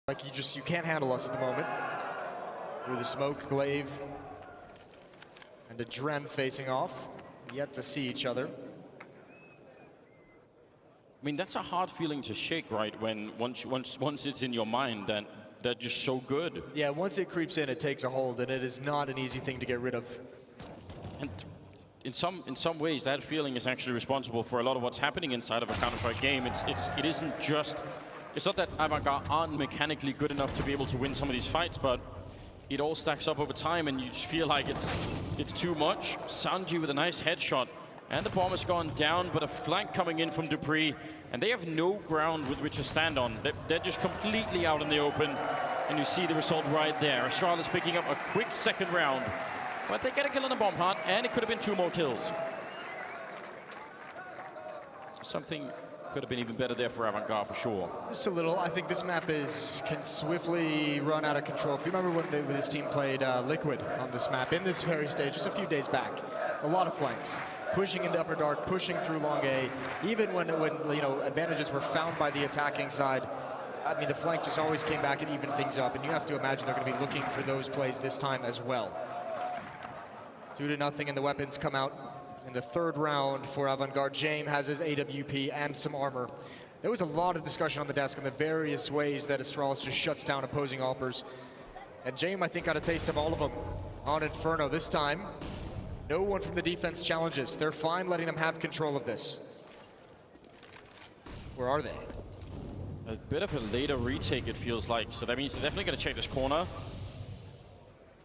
Like you can't handle us at the moment. Through the smoke, Glaive and Adren facing off. Yet to see each other. I mean, that's a hard feeling to shake, right? When once it's in your mind that they're just so good. Yeah, once it creeps in, it takes a hold, and it is not an easy thing to get rid of. And in some ways, that feeling is actually responsible for a lot of what's happening inside of a Counter-Strike game. It isn't just. It's not that Avangers aren't mechanically good enough to be able to win some of these fights, but it all stacks up over time, and you just feel like it's too much. Sanji with a nice headshot, and the bomb has gone down, but a flank coming in from Dupree, and they have no ground with which to stand on. They're just completely out in the open, and you see the result right there. Astralis picking up a quick second round, but they get a kill on the bomb plant, and it could have been 2 more kills. Something could have been even better there for Avangers for sure. Just a little. I think this map can swiftly run out of control. If you remember when this team played Liquid on this map in this very stage just a few days back, a lot of flanks, pushing into Upper Dark, pushing through Long A. Even when you know advantages were found by the attacking side, I mean the flank just always came back and evened things up. And you have to imagine they're going to be looking for those plays this time as well. 2-0, and the weapons come out. In the third round for Avangers, James has his AWP and some armor. There was a lot of discussion on the desk on the various ways that Astralis just shuts down opposing AWPers. And James, I think, got a taste of all of them on Inferno. This time, no one from the defense challenges. They're fine letting them have control of this. Where are they? A bit of a later retake, it feels like. So that means they're definitely going to check this corner.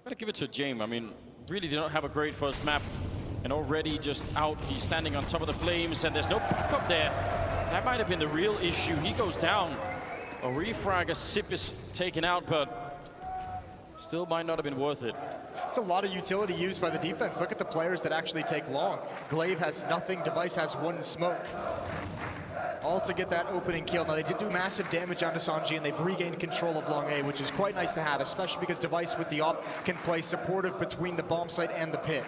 Gotta give it to James. I mean, really, they don't have a great first map. And already just out, he's standing on top of the flames, and there's no backup there. That might have been the real issue. He goes down. A refrag, a sip is taken out, but still might not have been worth it. It's a lot of utility used by the defense. Look at the players that actually take long. Glaive has nothing, Device has 1 smoke. All to get that opening kill. Now they did do massive damage onto Sanji, and they've regained control of Long A, which is quite nice to have, especially because Device with the AWP can play supportive between the bomb site and the pit.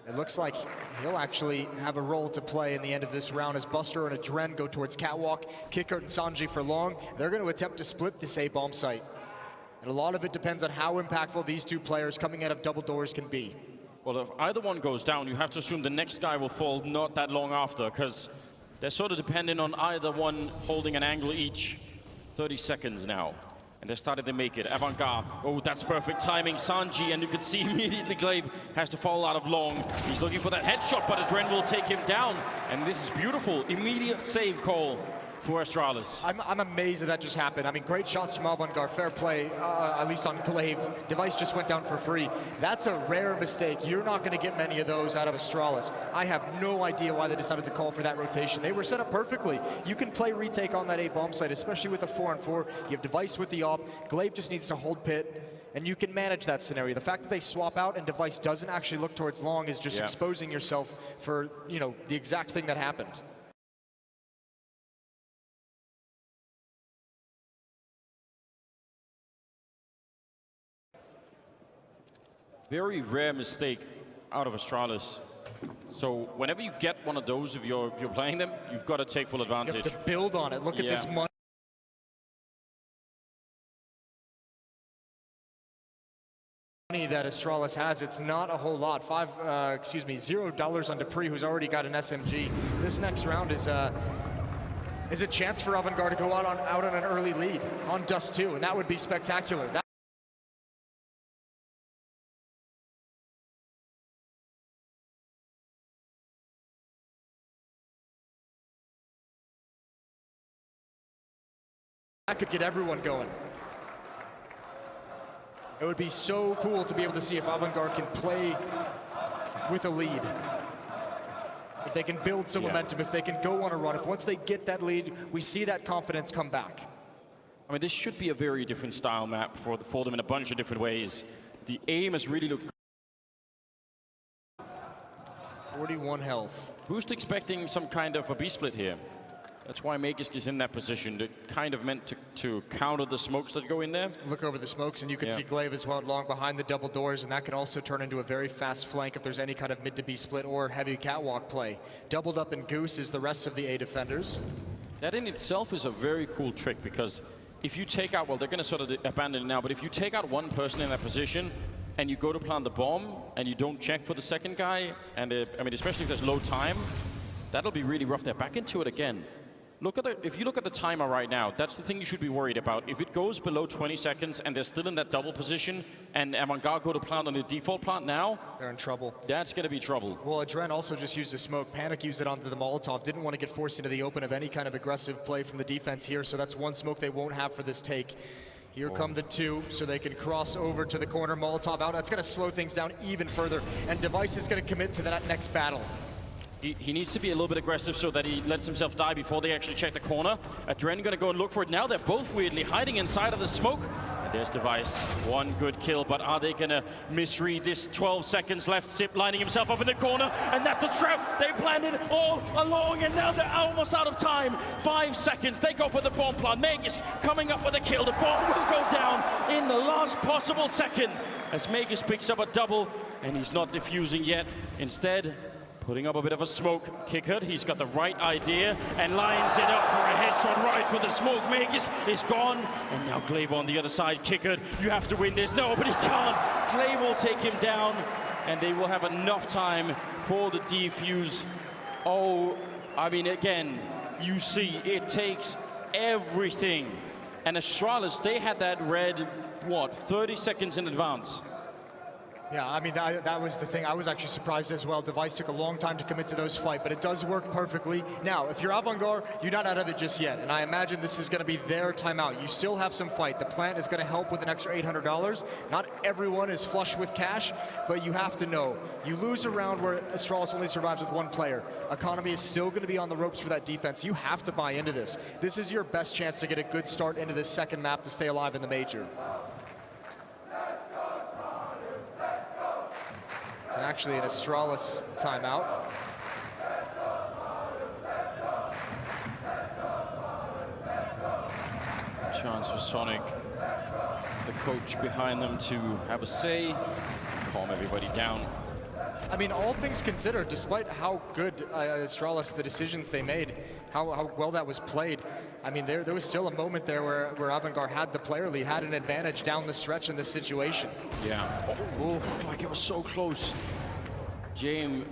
It looks like he'll actually have a role to play in the end of this round as Buster and Adren go towards Catwalk, Kicker and Sanji for long. They're going to attempt to split this A bomb site. And a lot of it depends on how impactful these 2 players coming out of double doors can be. Well, if either one goes down, you have to assume the next guy will fall not that long after, because they're sort of dependent on either one holding an angle each. 30 seconds now. And they're starting to make it. Avangers, oh, that's perfect timing. Sanji, and you can see immediately Glaive has to fall out of long. He's looking for that headshot, but Adren will take him down. And this is beautiful. Immediate save call for Astralis. I'm amazed that just happened. I mean, great shots from Avangers, fair play, at least on Glaive. Device just went down for free. That's a rare mistake. You're not going to get many of those out of Astralis. I have no idea why they decided to call for that rotation. They were set up perfectly. You can play retake on that A bomb site, especially with a 4-on-4. You have Device with the AWP. Glaive just needs to hold pit, and you can manage that scenario. The fact that they swap out and Device doesn't actually look towards long is just exposing yourself for, you know, the exact thing that happened. Very rare mistake out of Astralis. So whenever you get one of those, if you're playing them, you've got to take full advantage. You have to build on it. Look at this money that Astralis has. It's not a whole lot. $0 on Dupree, who's already got an SMG. This next round is a chance for Avangers to go out on an early lead on Dust 2, and that would be spectacular. That could get everyone going. It would be so cool to be able to see if Avangers can play with a lead. If they can build some momentum, if they can go on a run, if once they get that lead, we see that confidence come back. I mean, this should be a very different style map for them in a bunch of different ways. The aim has really looked 41 health. Who's expecting some kind of a B-split here? That's why Magisk is in that position. They're kind of meant to counter the smokes that go in there. Look over the smokes, and you can see Glaive as well long behind the double doors, and that can also turn into a very fast flank if there's any kind of mid to B split or heavy catwalk play. Doubled up in Goose is the rest of the A defenders. That in itself is a very cool trick, because if you take out, well, they're going to sort of abandon it now, but if you take out one person in that position and you go to plant the bomb and you don't check for the second guy, and I mean, especially if there's low time, that'll be really rough. They're back into it again. If you look at the timer right now, that's the thing you should be worried about. If it goes below 20 seconds and they're still in that double position and Avangard go to plant on the default plant now, they're in trouble. That's going to be trouble. Well, Adren also just used a smoke. Panic used it onto the Molotov. Didn't want to get forced into the open of any kind of aggressive play from the defense here, so that's one smoke they won't have for this take. Here come the two, so they can cross over to the corner. Molotov out. That's going to slow things down even further, and Device is going to commit to that next battle. He needs to be a little bit aggressive so that he lets himself die before they actually check the corner. Adren going to go and look for it now. They're both weirdly hiding inside of the smoke. And there's Device. One good kill, but are they going to misread this? 12 seconds left. Zip lining himself up in the corner, and that's the trap. They planned it all along, and now they're almost out of time. 5 seconds. They go for the bomb plant. Magus coming up with a kill. The bomb will go down in the last possible second as Magus picks up a double, and he's not defusing yet. Instead, putting up a bit of a smoke. Kickert, he's got the right idea and lines it up for a headshot right for the smoke. Magus is gone, and now Glaive on the other side. Kickert, you have to win this. No, but he can't. Glaive will take him down, and they will have enough time for the defuse. Oh, I mean, again, you see, it takes everything. And Astralis, they had that red, what, 30 seconds in advance. Yeah, I mean, that was the thing. I was actually surprised as well. Device took a long time to commit to those fight, but it does work perfectly. Now, if you're Avangard, you're not out of it just yet, and I imagine this is going to be their timeout. You still have some fight. The plant is going to help with an extra $800. Not everyone is flush with cash, but you have to know. You lose a round where Astralis only survives with one player. Economy is still going to be on the ropes for that defense. You have to buy into this. This is your best chance to get a good start into this second map to stay alive in the major. It's actually an Astralis timeout. Chance for Sonic, the coach behind them, to have a say, calm everybody down. I mean, all things considered, despite how good Astralis, the decisions they made, how well that was played, I mean, there was still a moment there where Avangard had the player lead, had an advantage down the stretch in this situation. Yeah. Oh, looked like it was so close. James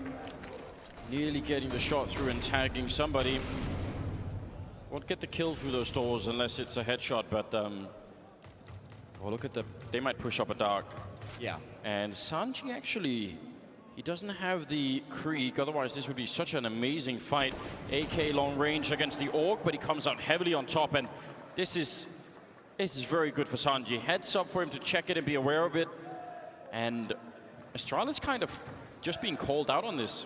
nearly getting the shot through and tagging somebody. Won't get the kill through those doors unless it's a headshot, but oh, look at they might push up a dark. Yeah. And Sanji actually, he doesn't have the Krieg, otherwise this would be such an amazing fight. AK long range against the Orc, but he comes out heavily on top, and this is very good for Sanji. Heads up for him to check it and be aware of it. And Astralis kind of just being called out on this.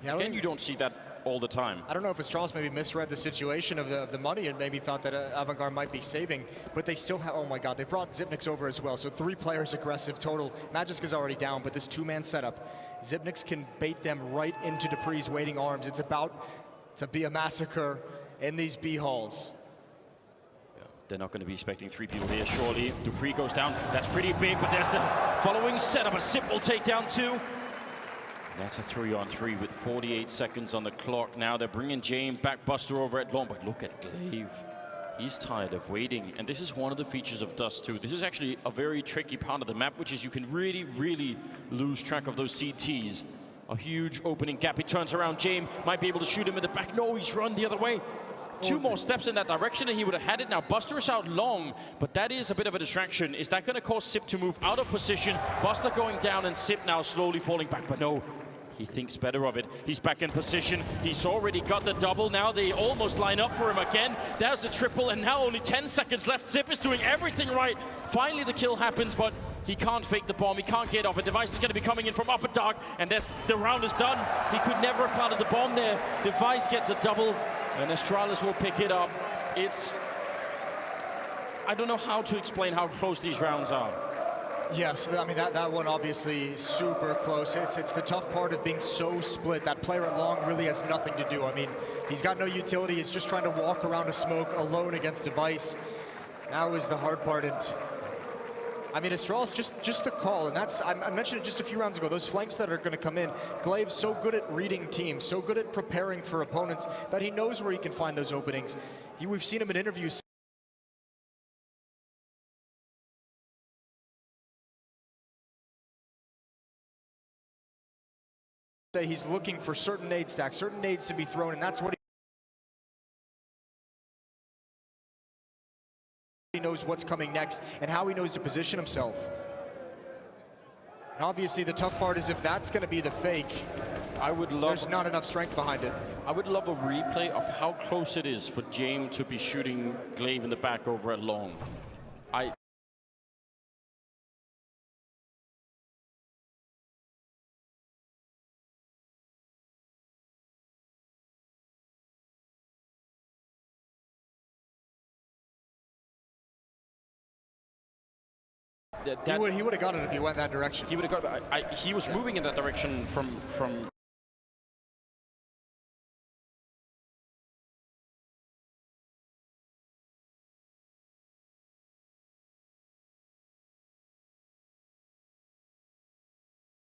Yeah, Again, you don't see that all the time. I don't know if Astralis maybe misread the situation of the money and maybe thought that Avangard might be saving, but they still have, oh my god, they brought Zipnix over as well, so 3 players aggressive total. Magiska's already down, but this 2-man setup, Zipnix can bait them right into Dupree's waiting arms. It's about to be a massacre in these B halls. Yeah, they're not going to be expecting 3 people here, surely. Dupree goes down, that's pretty big, but there's the following setup. A Zip will take down 2. That's a 3-on-3 with 48 seconds on the clock. Now they're bringing James back, Buster over at long, but look at Glaive. He's tired of waiting, and this is one of the features of Dust 2. This is actually a very tricky part of the map, which is you can really, really lose track of those CTs. A huge opening gap. He turns around. James might be able to shoot him in the back. No, he's run the other way. 2 more steps in that direction and he would have had it. Now Buster is out long, but that is a bit of a distraction. Is that going to cause Sip to move out of position? Buster going down and Sip now slowly falling back, but no. He thinks better of it. He's back in position. He's already got the double. Now they almost line up for him again. There's the triple, and now only 10 seconds left. Zip is doing everything right. Finally, the kill happens, but he can't fake the bomb. He can't get off it. Device is going to be coming in from upper dark, and the round is done. He could never have planted the bomb there. Device gets a double, and Astralis will pick it up. I don't know how to explain how close these rounds are. Yes, I mean, that one obviously super close. It's the tough part of being so split. That player at long really has nothing to do. I mean, he's got no utility. He's just trying to walk around a smoke alone against Device. Now is the hard part. And I mean, Astralis just the call, and that's, I mentioned it just a few rounds ago, those flanks that are going to come in. Glaive's so good at reading teams, so good at preparing for opponents, that he knows where he can find those openings. We've seen him in interviews He's looking for certain nade stacks, certain nades to be thrown, and that's what he knows what's coming next and how he knows to position himself. And obviously the tough part is if that's going to be the fake, there's not enough strength behind it. I would love a replay of how close it is for James to be shooting Glaive in the back over at long. He would have got it if he went that direction. He would have got it. He was moving in that direction from.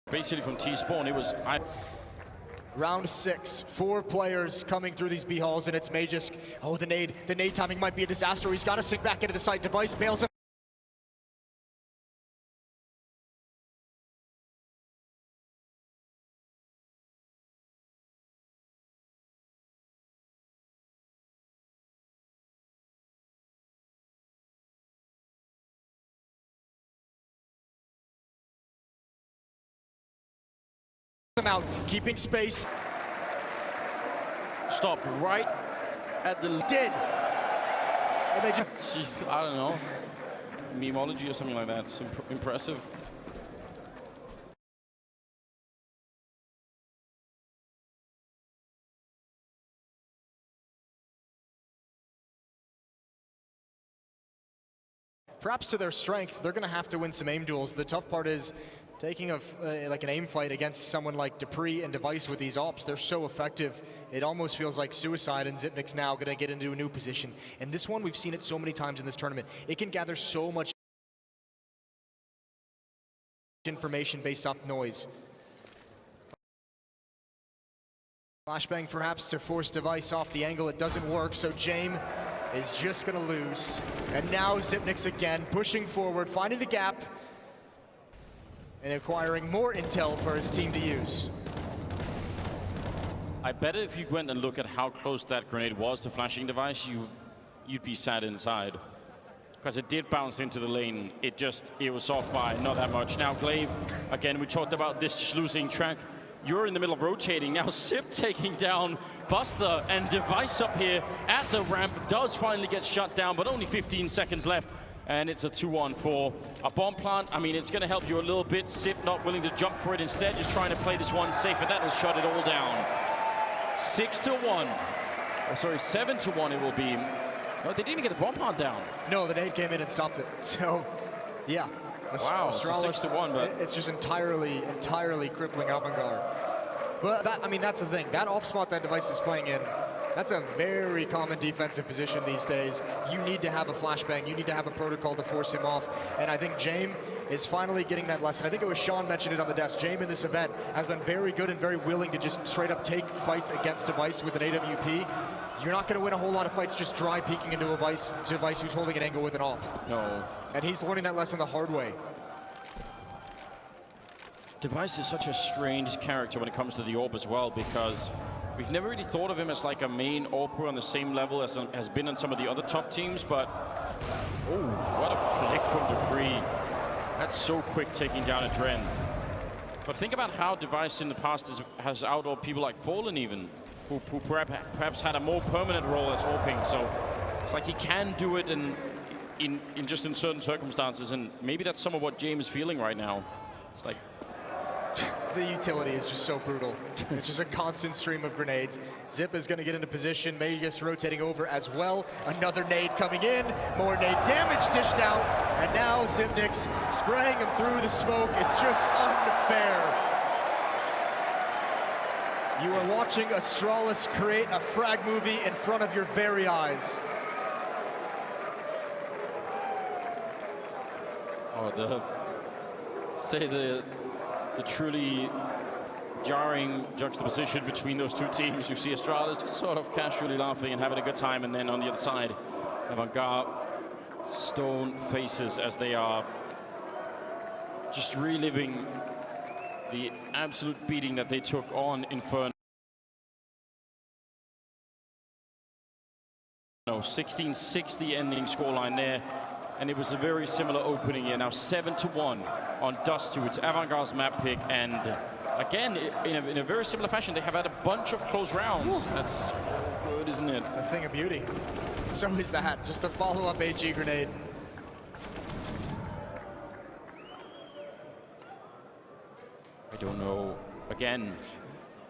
Basically from T-spawn, it was. Round 6, 4 players coming through these B halls, and it's Magisk. Oh, the nade timing might be a disaster. He's got to sink back into the site. Device bails him out, keeping space. Stopped right at the... Did. And they just... I don't know. Memeology or something like that. It's impressive. Perhaps to their strength, they're going to have to win some aim duels. The tough part is taking like an aim fight against someone like Dupree and Device with these ops. They're so effective. It almost feels like suicide, and Xyp9x now going to get into a new position. And this one, we've seen it so many times in this tournament. It can gather so much information based off noise. Flashbang perhaps to force Device off the angle. It doesn't work, so James is just going to lose. And now Xyp9x again, pushing forward, finding the gap, and acquiring more intel for his team to use. I bet if you went and look at how close that grenade was to flashing Device, you'd be sad inside. Because it did bounce into the lane. It was off by not that much. Now Glaive, again, we talked about this just losing track. You're in the middle of rotating. Now Sip taking down Buster, and Device up here at the ramp does finally get shut down, but only 15 seconds left. And it's a 2-1 for a bomb plant. I mean, it's going to help you a little bit. Sip not willing to jump for it. Instead, just trying to play this one safe, and that will shut it all down. 6-1. Oh, sorry, 7-1 it will be. No, they didn't even get the bomb plant down. No, the nade came in and stopped it. So, yeah. Wow, Astralis, so 6-1, but it's just entirely crippling Avangard. But that's the thing. That op spot that Device is playing in, that's a very common defensive position these days. You need to have a flashbang. You need to have a protocol to force him off. And I think James is finally getting that lesson. I think it was Sean mentioned it on the desk. James in this event has been very good and very willing to just straight up take fights against Device with an AWP. You're not going to win a whole lot of fights just dry peeking into a Device who's holding an angle with an op. No. And he's learning that lesson the hard way. Device is such a strange character when it comes to the AWP as well, because we've never really thought of him as like a main AWPer on the same level as has been on some of the other top teams, but oh, what a flick from Dupree. That's so quick taking down a Dren. But think about how Device in the past has out-AWPed people like Fallen even, who perhaps had a more permanent role as AWPing. So it's like he can do it in certain circumstances, and maybe that's some of what James is feeling right now. It's like the utility is just so brutal. It's just a constant stream of grenades. Zip is going to get into position. Magisk rotating over as well. Another nade coming in. More nade damage dished out. And now Xyp9x spraying him through the smoke. It's just unfair. You are watching Astralis create a frag movie in front of your very eyes. Oh, the truly jarring juxtaposition between those two teams. You see Astralis just sort of casually laughing and having a good time, and then on the other side, Avangard stone faces as they are just reliving the absolute beating that they took on Inferno. 1660 ending scoreline there, and it was a very similar opening here. Now 7-1 on Dust 2. It's Avangard's map pick, and again, in a very similar fashion, they have had a bunch of close rounds. That's good, isn't it? It's a thing of beauty. So is that. Just a follow-up HE grenade. I don't know. Again,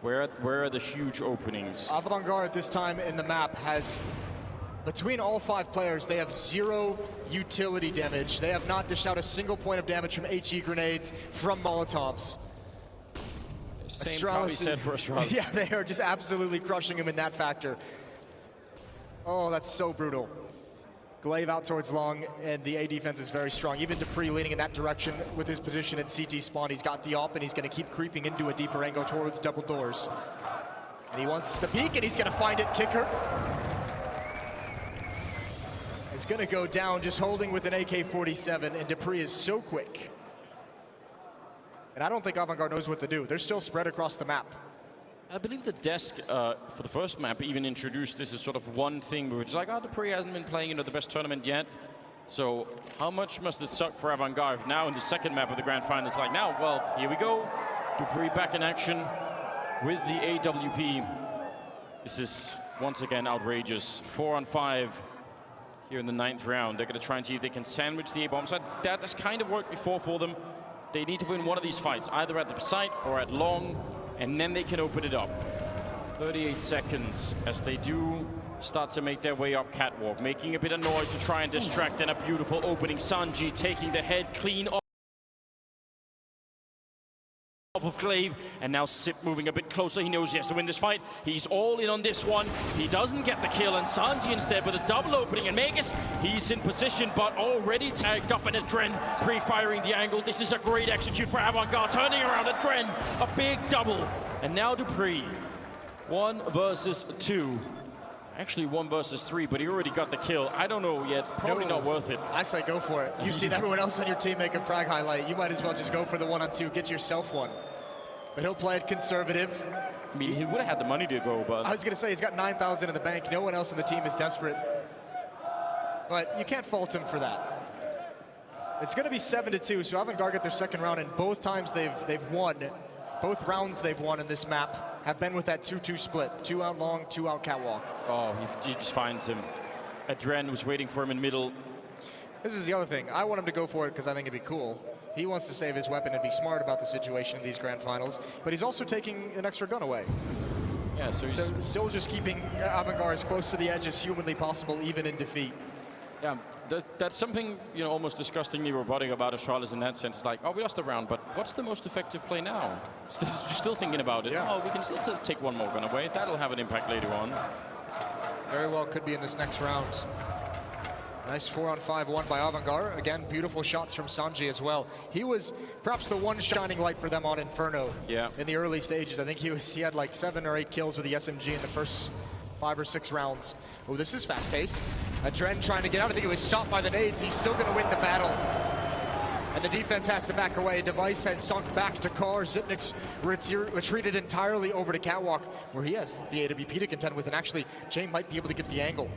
where are the huge openings? Avangard this time in the map has, between all 5 players, they have 0 utility damage. They have not dished out a single point of damage from HE grenades, from Molotovs. Same probably said for Astralis. Yeah, they are just absolutely crushing him in that factor. Oh, that's so brutal. Glaive out towards long, and the A defense is very strong. Even Dupree leaning in that direction with his position at CT spawn. He's got the op, and he's going to keep creeping into a deeper angle towards double doors. And he wants the peek, and he's going to find it. Kicker is going to go down, just holding with an AK-47, and Dupree is so quick. And I don't think Avangard knows what to do. They're still spread across the map. I believe the desk for the first map even introduced this as sort of one thing, which is like, oh, Dupree hasn't been playing the best tournament yet. So how much must it suck for Avangard? Now in the second map of the grand final, it's like, now, well, here we go. Dupree back in action with the AWP. This is once again outrageous. 4-on-5 here in the 9th round. They're going to try and see if they can sandwich the A-bomb side. That has kind of worked before for them. They need to win one of these fights, either at the site or at long, and then they can open it up. 38 seconds as they do start to make their way up catwalk, making a bit of noise to try and distract, and a beautiful opening. Sanji taking the head clean off of Glaive, and now Sip moving a bit closer. He knows he has to win this fight. He's all in on this one. He doesn't get the kill, and Sanji instead with a double opening, and Magus, he's in position, but already tagged up, and Adren pre-firing the angle. This is a great execute for Avangard, turning around Adren, a big double. And now Dupree, 1 versus 2. Actually 1 versus 3, but he already got the kill. I don't know yet, probably not worth it. I say go for it. You've seen everyone else on your team make a frag highlight. You might as well just go for the 1-on-2, get yourself one. But he'll play it conservative. I mean, he would have had the money to go, but... I was going to say, he's got 9,000 in the bank. No one else in the team is desperate. But you can't fault him for that. It's going to be 7-2, so Avangard get their second round, and both times they've won, both rounds they've won in this map have been with that 2-2 split. 2 out long, 2 out catwalk. Oh, he just finds him. Adren was waiting for him in middle. This is the other thing. I want him to go for it because I think it'd be cool. He wants to save his weapon and be smart about the situation in these grand finals, but he's also taking an extra gun away. Yeah, so still just keeping Avangard as close to the edge as humanly possible, even in defeat. Yeah, that's something, you know, almost disgustingly robotic about Astralis in that sense. It's like, oh, we lost the round, but what's the most effective play now? You're still thinking about it. Yeah. Oh, we can still take one more gun away. That'll have an impact later on. Very well could be in this next round. Nice 4-on-5 won by Avangard. Again, beautiful shots from Sanji as well. He was perhaps the one shining light for them on Inferno. Yeah. In the early stages. I think he had like 7 or 8 kills with the SMG in the first 5 or 6 rounds. Oh, this is fast-paced. Adren trying to get out. I think he was stopped by the nades. He's still going to win the battle. And the defense has to back away. Device has sunk back to car. Zipnik's retreated entirely over to catwalk, where he has the AWP to contend with, and actually, Jay might be able to get the angle.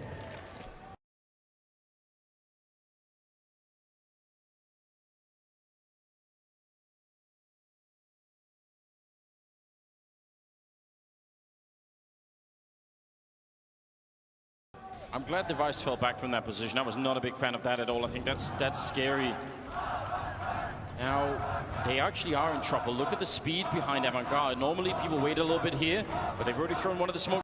I'm glad Device fell back from that position. I was not a big fan of that at all. I think that's scary. Now, they actually are in trouble. Look at the speed behind Avangard. Normally, people wait a little bit here, but they've already thrown one of the smoke.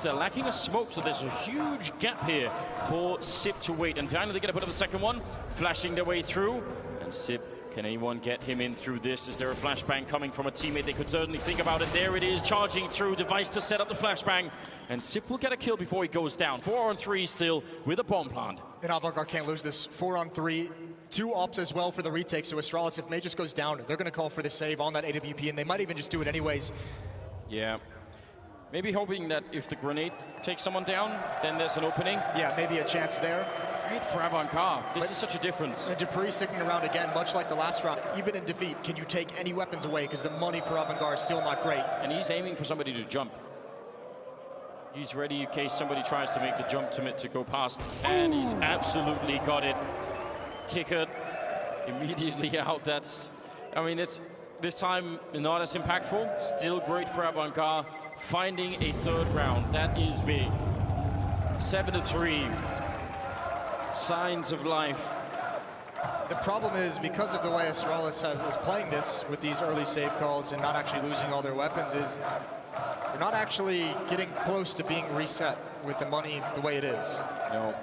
They're lacking a smoke, so there's a huge gap here for Sip to wait. And finally, they're going to put up the second one, flashing their way through. And Sip, can anyone get him in through this? Is there a flashbang coming from a teammate? They could certainly think about it. There it is, charging through. Device to set up the flashbang. And Sip will get a kill before he goes down. 4-on-3 still with a bomb plant. And Avangard can't lose this. 4-on-3. 2 ops as well for the retake. So Astralis, if May just goes down, they're going to call for the save on that AWP, and they might even just do it anyways. Yeah. Maybe hoping that if the grenade takes someone down, then there's an opening. Yeah, maybe a chance there. Great for Avangard. This is such a difference. And dupreeh sticking around again, much like the last round. Even in defeat, can you take any weapons away? Because the money for Avangard is still not great. And he's aiming for somebody to jump. He's ready in case somebody tries to make the jump to go past. And he's absolutely got it. Kicker immediately out. I mean, it's this time not as impactful. Still great for Avangard. Finding a third round. That is big. 7-3. Signs of life. The problem is, because of the way Astralis is playing this with these early save calls and not actually losing all their weapons, is they're not actually getting close to being reset with the money the way it is. No.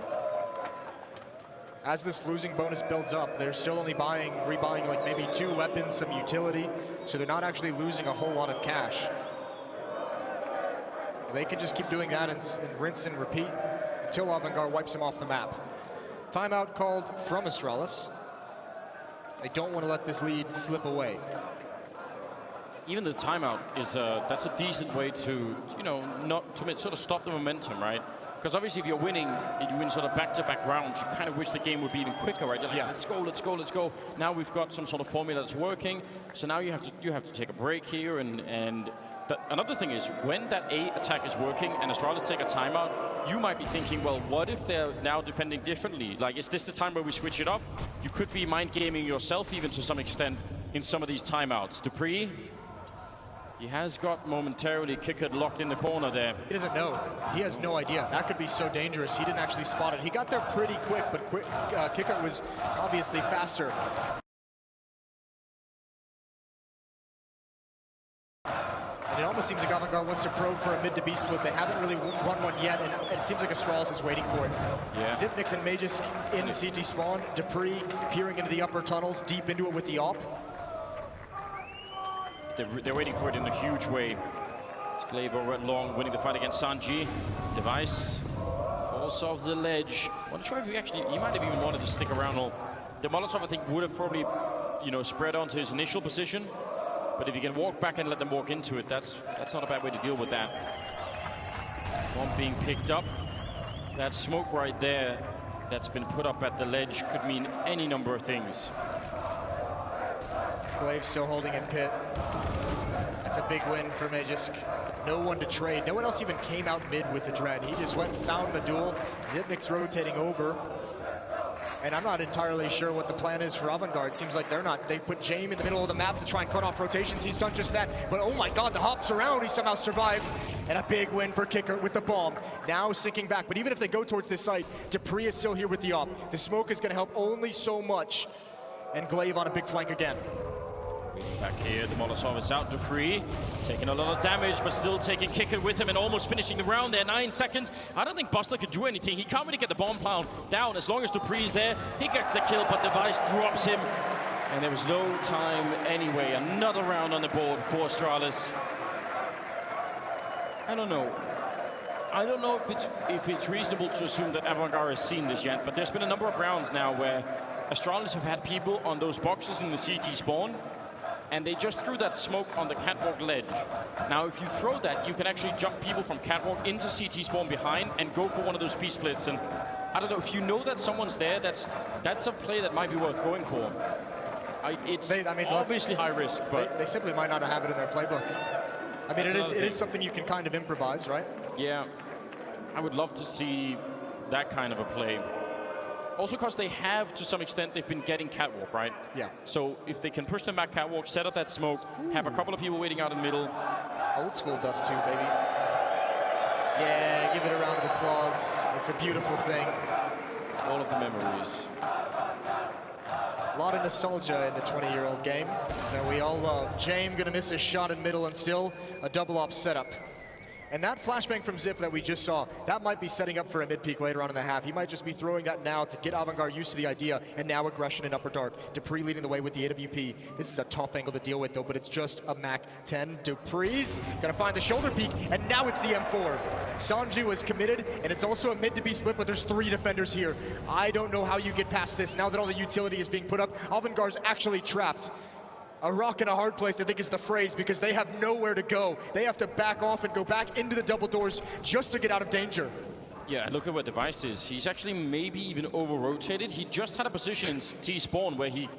As this losing bonus builds up, they're still only rebuying like maybe 2 weapons, some utility, so they're not actually losing a whole lot of cash. They can just keep doing that and rinse and repeat until Avangard wipes them off the map. Timeout called from Astralis. They don't want to let this lead slip away. Even the timeout is that's a decent way to, not to sort of stop the momentum, right? Because obviously if you're winning, and you win sort of back-to-back rounds, you kind of wish the game would be even quicker, right? You're like, let's go, let's go, let's go. Now we've got some sort of formula that's working, so now you have to take a break here, and another thing is, when that A attack is working and Astralis take a timeout, you might be thinking, well, what if they're now defending differently? Like, is this the time where we switch it up? You could be mind-gaming yourself even to some extent in some of these timeouts. dupreeh, he has got momentarily Kicker locked in the corner there. He doesn't know. He has no idea. That could be so dangerous. He didn't actually spot it. He got there pretty quick, but Kicker was obviously faster. And it almost seems like Avangard wants to probe for a mid to B split. They haven't really run one yet, and it seems like Astralis is waiting for it. Yeah. Zipnix and Magisk in CT spawn. dupreeh peering into the upper tunnels, deep into it with the AWP. They're waiting for it in a huge way. It's Glaive over at long, winning the fight against Sanji. Device falls off the ledge. I'm not sure if he might have even wanted to stick around. The Molotov, I think, would have probably, spread onto his initial position. But if you can walk back and let them walk into it, that's not a bad way to deal with that. One being picked up. That smoke right there that's been put up at the ledge could mean any number of things. Glaive still holding in pit. That's a big win for Magisk. No one to trade. No one else even came out mid with the Dread. He just went and found the duel. Zipnix rotating over. And I'm not entirely sure what the plan is for Avangard. Seems like they're not. They put Jaime in the middle of the map to try and cut off rotations. He's done just that. But oh my God, the hops around. He somehow survived. And a big win for Kicker with the bomb. Now sinking back. But even if they go towards this site, dupreeh is still here with the AWP. The smoke is going to help only so much. And Glaive on a big flank again. Back here, the Molotov is out. dupreeh taking a lot of damage, but still taking Kicker with him and almost finishing the round there. 9 seconds. I don't think Buster could do anything. He can't really get the bomb pound down. As long as dupreeh's there, he gets the kill, but Device drops him. And there was no time anyway. Another round on the board for Astralis. I don't know. I don't know if it's reasonable to assume that Avangard has seen this yet, but there's been a number of rounds now where Astralis have had people on those boxes in the CT spawn, and they just threw that smoke on the catwalk ledge. Now, if you throw that, you can actually jump people from catwalk into CT spawn behind and go for one of those P-splits. And I don't know, if you know that someone's there, that's a play that might be worth going for. It's obviously high risk, but they simply might not have it in their playbook. I mean, it is something you can kind of improvise, right? Yeah, I would love to see that kind of a play. Also because they have, to some extent, they've been getting catwalk, right? Yeah. So if they can push them back catwalk, set up that smoke, have a couple of people waiting out in the middle. Old school dust too, baby. Yeah, give it a round of applause. It's a beautiful thing. All of the memories. A lot of nostalgia in the 20-year-old game that we all love. Jaime gonna miss a shot in middle and still a double op setup. And that flashbang from Zip that we just saw, that might be setting up for a mid-peak later on in the half. He might just be throwing that now to get Avangard used to the idea, and now aggression in upper dark. dupreeh leading the way with the AWP. This is a tough angle to deal with, though, but it's just a Mac 10. dupreeh's gonna find the shoulder peak, and now it's the M4. Sanju is committed, and it's also a mid-to-B split, but there's 3 defenders here. I don't know how you get past this now that all the utility is being put up. Avangard's actually trapped. A rock in a hard place, I think, is the phrase, because they have nowhere to go. They have to back off and go back into the double doors just to get out of danger. Yeah, look at where Device is. He's actually maybe even over-rotated. He just had a position in T-spawn where he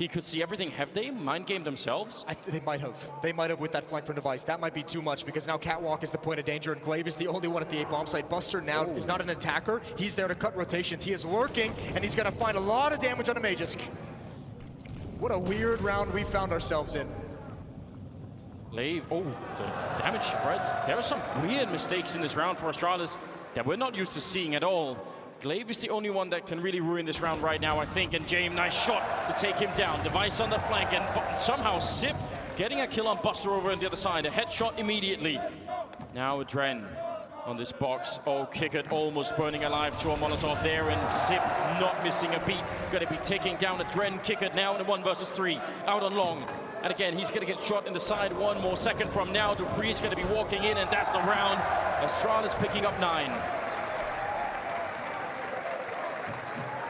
could see everything. Have they mind-gamed themselves? They might have. They might have with that flank from Device. That might be too much, because now Catwalk is the point of danger, and Glaive is the only one at the A bomb site. Buster now is not an attacker. He's there to cut rotations. He is lurking, and he's going to find a lot of damage on a Magisk. What a weird round we found ourselves in. Glaive, oh, the damage spreads. There are some weird mistakes in this round for Astralis that we're not used to seeing at all. Glaive is the only one that can really ruin this round right now, I think. And James, nice shot to take him down. Device on the flank, and somehow Sip getting a kill on Buster over on the other side. A headshot immediately. Now Dren on this box. Oh, Kickert almost burning alive to a Molotov there, and Sip not missing a beat. Going to be taking down a Dren. Kickert now in a 1 versus 3. Out on long. And again, he's going to get shot in the side 1 more second from now. Dupree is going to be walking in, and that's the round. Astralis picking up 9.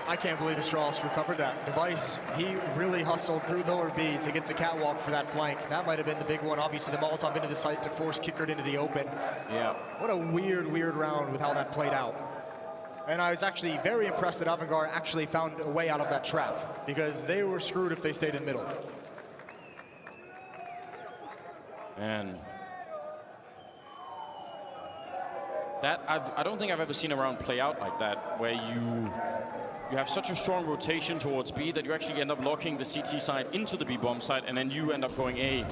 I can't believe Astralis recovered that. Device, he really hustled through lower B to get to Catwalk for that flank. That might have been the big one. Obviously, the Molotov into the site to force Kickert into the open. Yeah. What a weird round with how that played out. And I was actually very impressed that Avangard actually found a way out of that trap, because they were screwed if they stayed in middle. And that, I don't think I've ever seen a round play out like that, where you have such a strong rotation towards B that you actually end up locking the CT side into the B bomb side, and then you end up going A.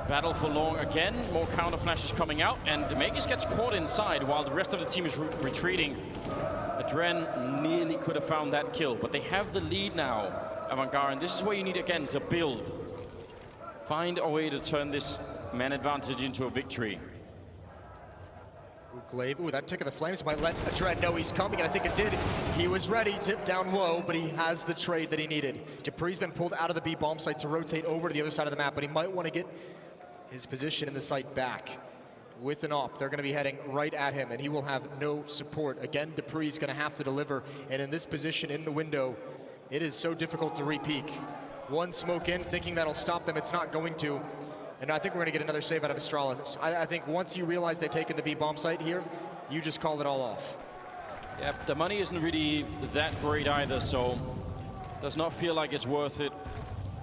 Battle for long again, more counter flashes coming out, and Magus gets caught inside while the rest of the team is retreating. Adren nearly could have found that kill, but they have the lead now, Avangard, and this is where you need, again, to build. Find a way to turn this man advantage into a victory. Glaive, that tick of the flames might let Adren know he's coming, and I think it did. He was ready, zipped down low, but he has the trade that he needed. Dupree's been pulled out of the B bomb site to rotate over to the other side of the map, but he might want to get his position in the site back. With an op, they're going to be heading right at him, and he will have no support. Again, Dupree's going to have to deliver, and in this position in the window, it is so difficult to re-peek. One smoke in, thinking that'll stop them, it's not going to. And I think we're going to get another save out of Astralis. I think once you realize they've taken the B bomb site here, you just call it all off. Yeah, the money isn't really that great either, so does not feel like it's worth it.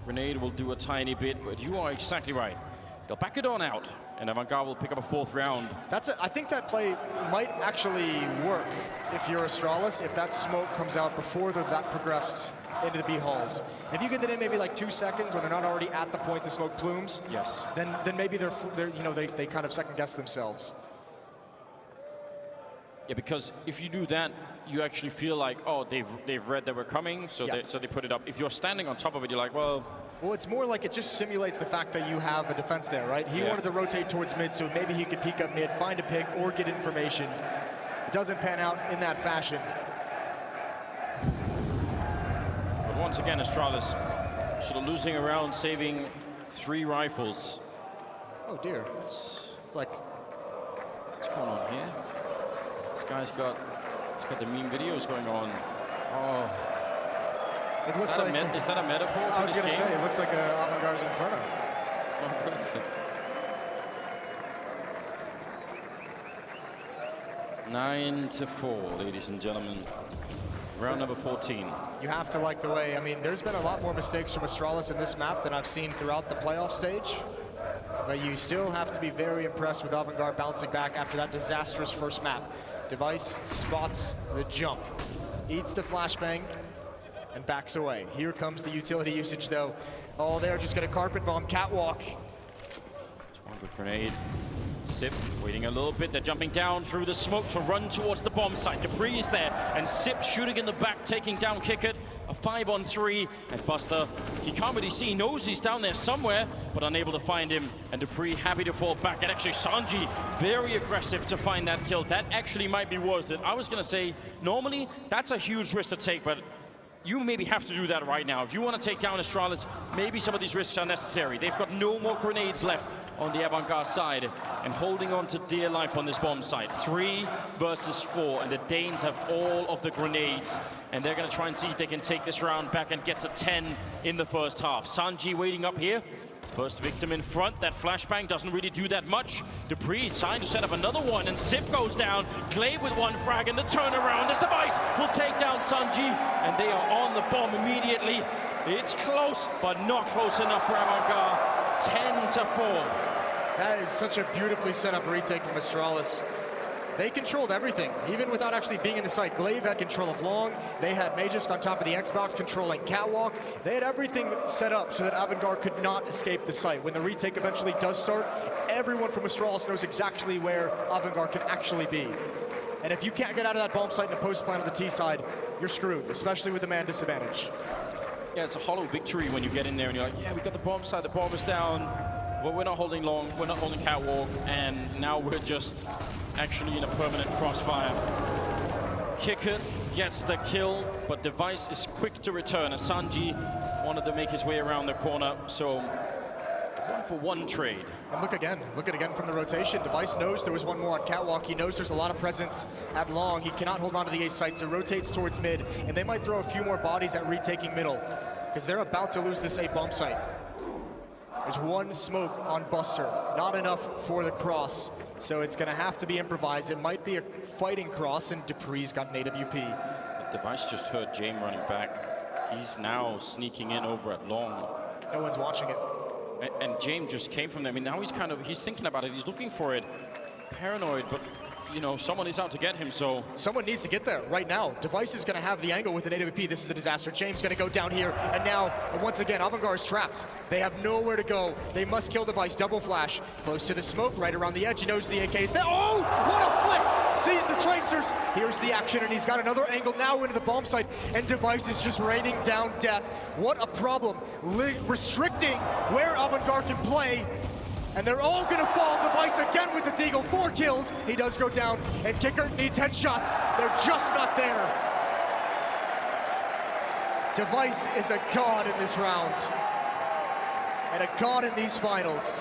Grenade will do a tiny bit, but you are exactly right. They'll back it on out, and Avangard will pick up a 4th round. I think that play might actually work if you're Astralis, if that smoke comes out before they're that progressed into the B halls. If you get that in maybe like 2 seconds when they're not already at the point the smoke plumes, yes, then maybe they're they kind of second guess themselves. Yeah, because if you do that, you actually feel like, oh, they've read that we're coming, so yeah. they put it up. If you're standing on top of it, you're like, well, it's more like it just simulates the fact that you have a defense there, right? He wanted to rotate towards mid, so maybe he could peek up mid, find a pick, or get information. It doesn't pan out in that fashion. But once again, Astralis sort of losing around, saving 3 rifles. Oh dear. It's like, what's going on here? This guy's got the meme videos going on. Oh. It looks like is that a metaphor for I was this going to game? say, it looks like Avangard's Inferno. Oh, 9-4, ladies and gentlemen. Round number 14. You have to like the way, I mean, there's been a lot more mistakes from Astralis in this map than I've seen throughout the playoff stage. But you still have to be very impressed with Avangard bouncing back after that disastrous first map. Device spots the jump, eats the flashbang, and backs away. Here comes the utility usage, though. Oh, they're just going to carpet bomb Catwalk. One good grenade. Sip waiting a little bit. They're jumping down through the smoke to run towards the bomb site. Debris is there, and Sip shooting in the back, taking down Kickert. A 5-on-3, and Buster, he can't really see. He knows he's down there somewhere, but unable to find him. And Dupree happy to fall back. And actually, Sanji very aggressive to find that kill. That actually might be worth it. I was going to say, normally, that's a huge risk to take, but you maybe have to do that right now. If you want to take down Astralis, maybe some of these risks are necessary. They've got no more grenades left. on the Avangard side and holding on to dear life on this bomb site. 3 versus 4, and the Danes have all of the grenades, and they're going to try and see if they can take this round back and get to 10 in the first half. Sanji waiting up here. First victim in front. That flashbang doesn't really do that much. Dupree is trying to set up another one, and Sip goes down. Glaive with 1 frag, and the turnaround. This device will take down Sanji, and they are on the bomb immediately. It's close, but not close enough for Avangard. 10-4. That is such a beautifully set up retake from Astralis. They controlled everything, even without actually being in the site. Glaive had control of Long. They had Magisk on top of the Xbox controlling Catwalk. They had everything set up so that Avangard could not escape the site. When the retake eventually does start, everyone from Astralis knows exactly where Avangard can actually be. And if you can't get out of that bomb site in the post plan on the T side, you're screwed, especially with the man disadvantage. Yeah, it's a hollow victory when you get in there and you're like, yeah, we got the bomb side, the bomb is down. Well, we're not holding Long, we're not holding Catwalk, and now we're just actually in a permanent crossfire. Kicker gets the kill, but Device is quick to return. As Sanji wanted to make his way around the corner, so 1-for-1 trade. And look again from the rotation. Device knows there was one more on Catwalk. He knows there's a lot of presence at Long. He cannot hold on to the ace site, so rotates towards mid, and they might throw a few more bodies at retaking middle, because they're about to lose this A bomb site. There's 1 smoke on Buster, not enough for the cross, so it's gonna have to be improvised. It might be a fighting cross, and Dupree's got an AWP. The Device just heard James running back. He's now sneaking in over at Long. No one's watching it. And James just came from there. I mean, now he's thinking about it. He's looking for it. Paranoid, but you know, someone is out to get him, so... Someone needs to get there right now. Device is going to have the angle with an AWP. This is a disaster. James going to go down here, and now, once again, Avangard is trapped. They have nowhere to go. They must kill Device. Double flash. Close to the smoke, right around the edge. He knows the AK is there. Oh, what a flick! Sees the tracers. Here's the action, and he's got another angle now into the bomb site, and Device is just raining down death. What a problem. Restricting where Avangard can play. And they're all gonna fall. Device again with the deagle, 4 kills. He does go down, and Kicker needs headshots. They're just not there. Device is a god in this round, and a god in these finals.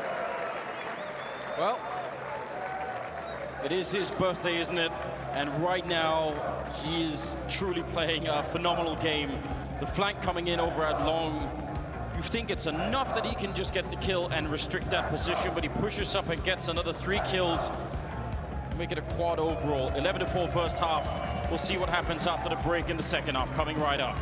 Well, it is his birthday, isn't it? And right now, he is truly playing a phenomenal game. The flank coming in over at Long. You think it's enough that he can just get the kill and restrict that position, but he pushes up and gets another 3 kills. Make it a quad overall. 11-4 first half. We'll see what happens after the break in the second half, coming right up.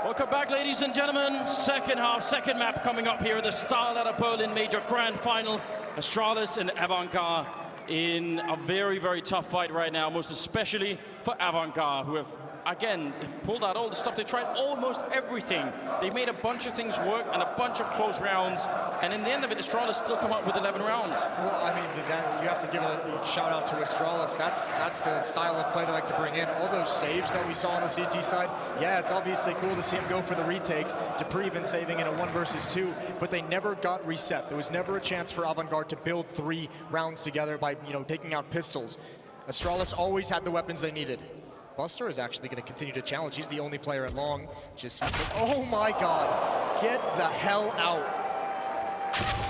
Welcome back, ladies and gentlemen. Second half, second map coming up here. The Starladder Berlin Major Grand Final. Astralis and Avangard in a very, very tough fight right now, most especially for Avangard, who have again, they've pulled out all the stuff. They tried almost everything. They made a bunch of things work and a bunch of close rounds. And in the end of it, Astralis still come out with 11 rounds. Well, I mean, you have to give a shout out to Astralis. That's the style of play they like to bring in. All those saves that we saw on the CT side, yeah, it's obviously cool to see him go for the retakes. Dupree even saving in a 1 versus 2, but they never got reset. There was never a chance for Avangard to build 3 rounds together by, taking out pistols. Astralis always had the weapons they needed. Buster is actually going to continue to challenge. He's the only player at long. Oh my God, get the hell out.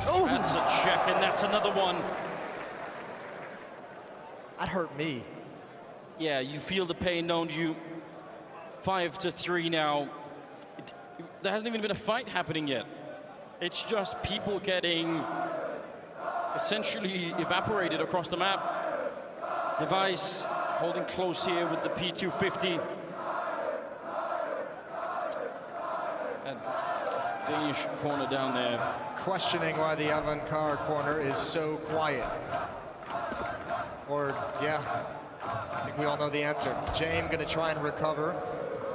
Oh. That's a check, and that's another one. That hurt me. Yeah, you feel the pain, don't you? 5-3 now. There hasn't even been a fight happening yet. It's just people getting essentially evaporated across the map. Device holding close here with the P250. And Danish corner down there. Questioning why the Avangard corner is so quiet. Or, yeah, I think we all know the answer. James gonna try and recover,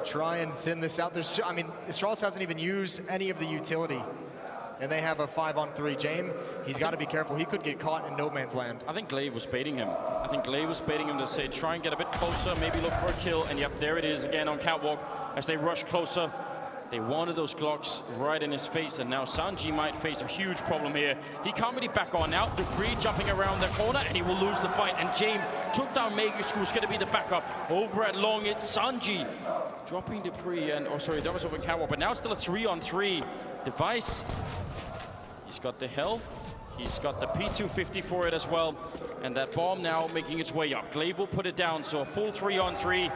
try and thin this out. Astralis hasn't even used any of the utility, and they have a 5-on-3. James, he's got to be careful. He could get caught in no man's land. I think Glaive was baiting him. I think Glaive was baiting him to say, try and get a bit closer, maybe look for a kill, and yep, there it is again on catwalk as they rush closer. They wanted those Glocks right in his face, and now Sanji might face a huge problem here. He can't really back on now. Dupree jumping around the corner, and he will lose the fight. And James took down Magus, who's going to be the backup. Over at long, it's Sanji dropping Dupree, and that was over catwalk, but now it's still a 3-on-3. Device, he's got the health. He's got the P250 for it as well. And that bomb now making its way up. Glaive will put it down, so a full 3-on-3.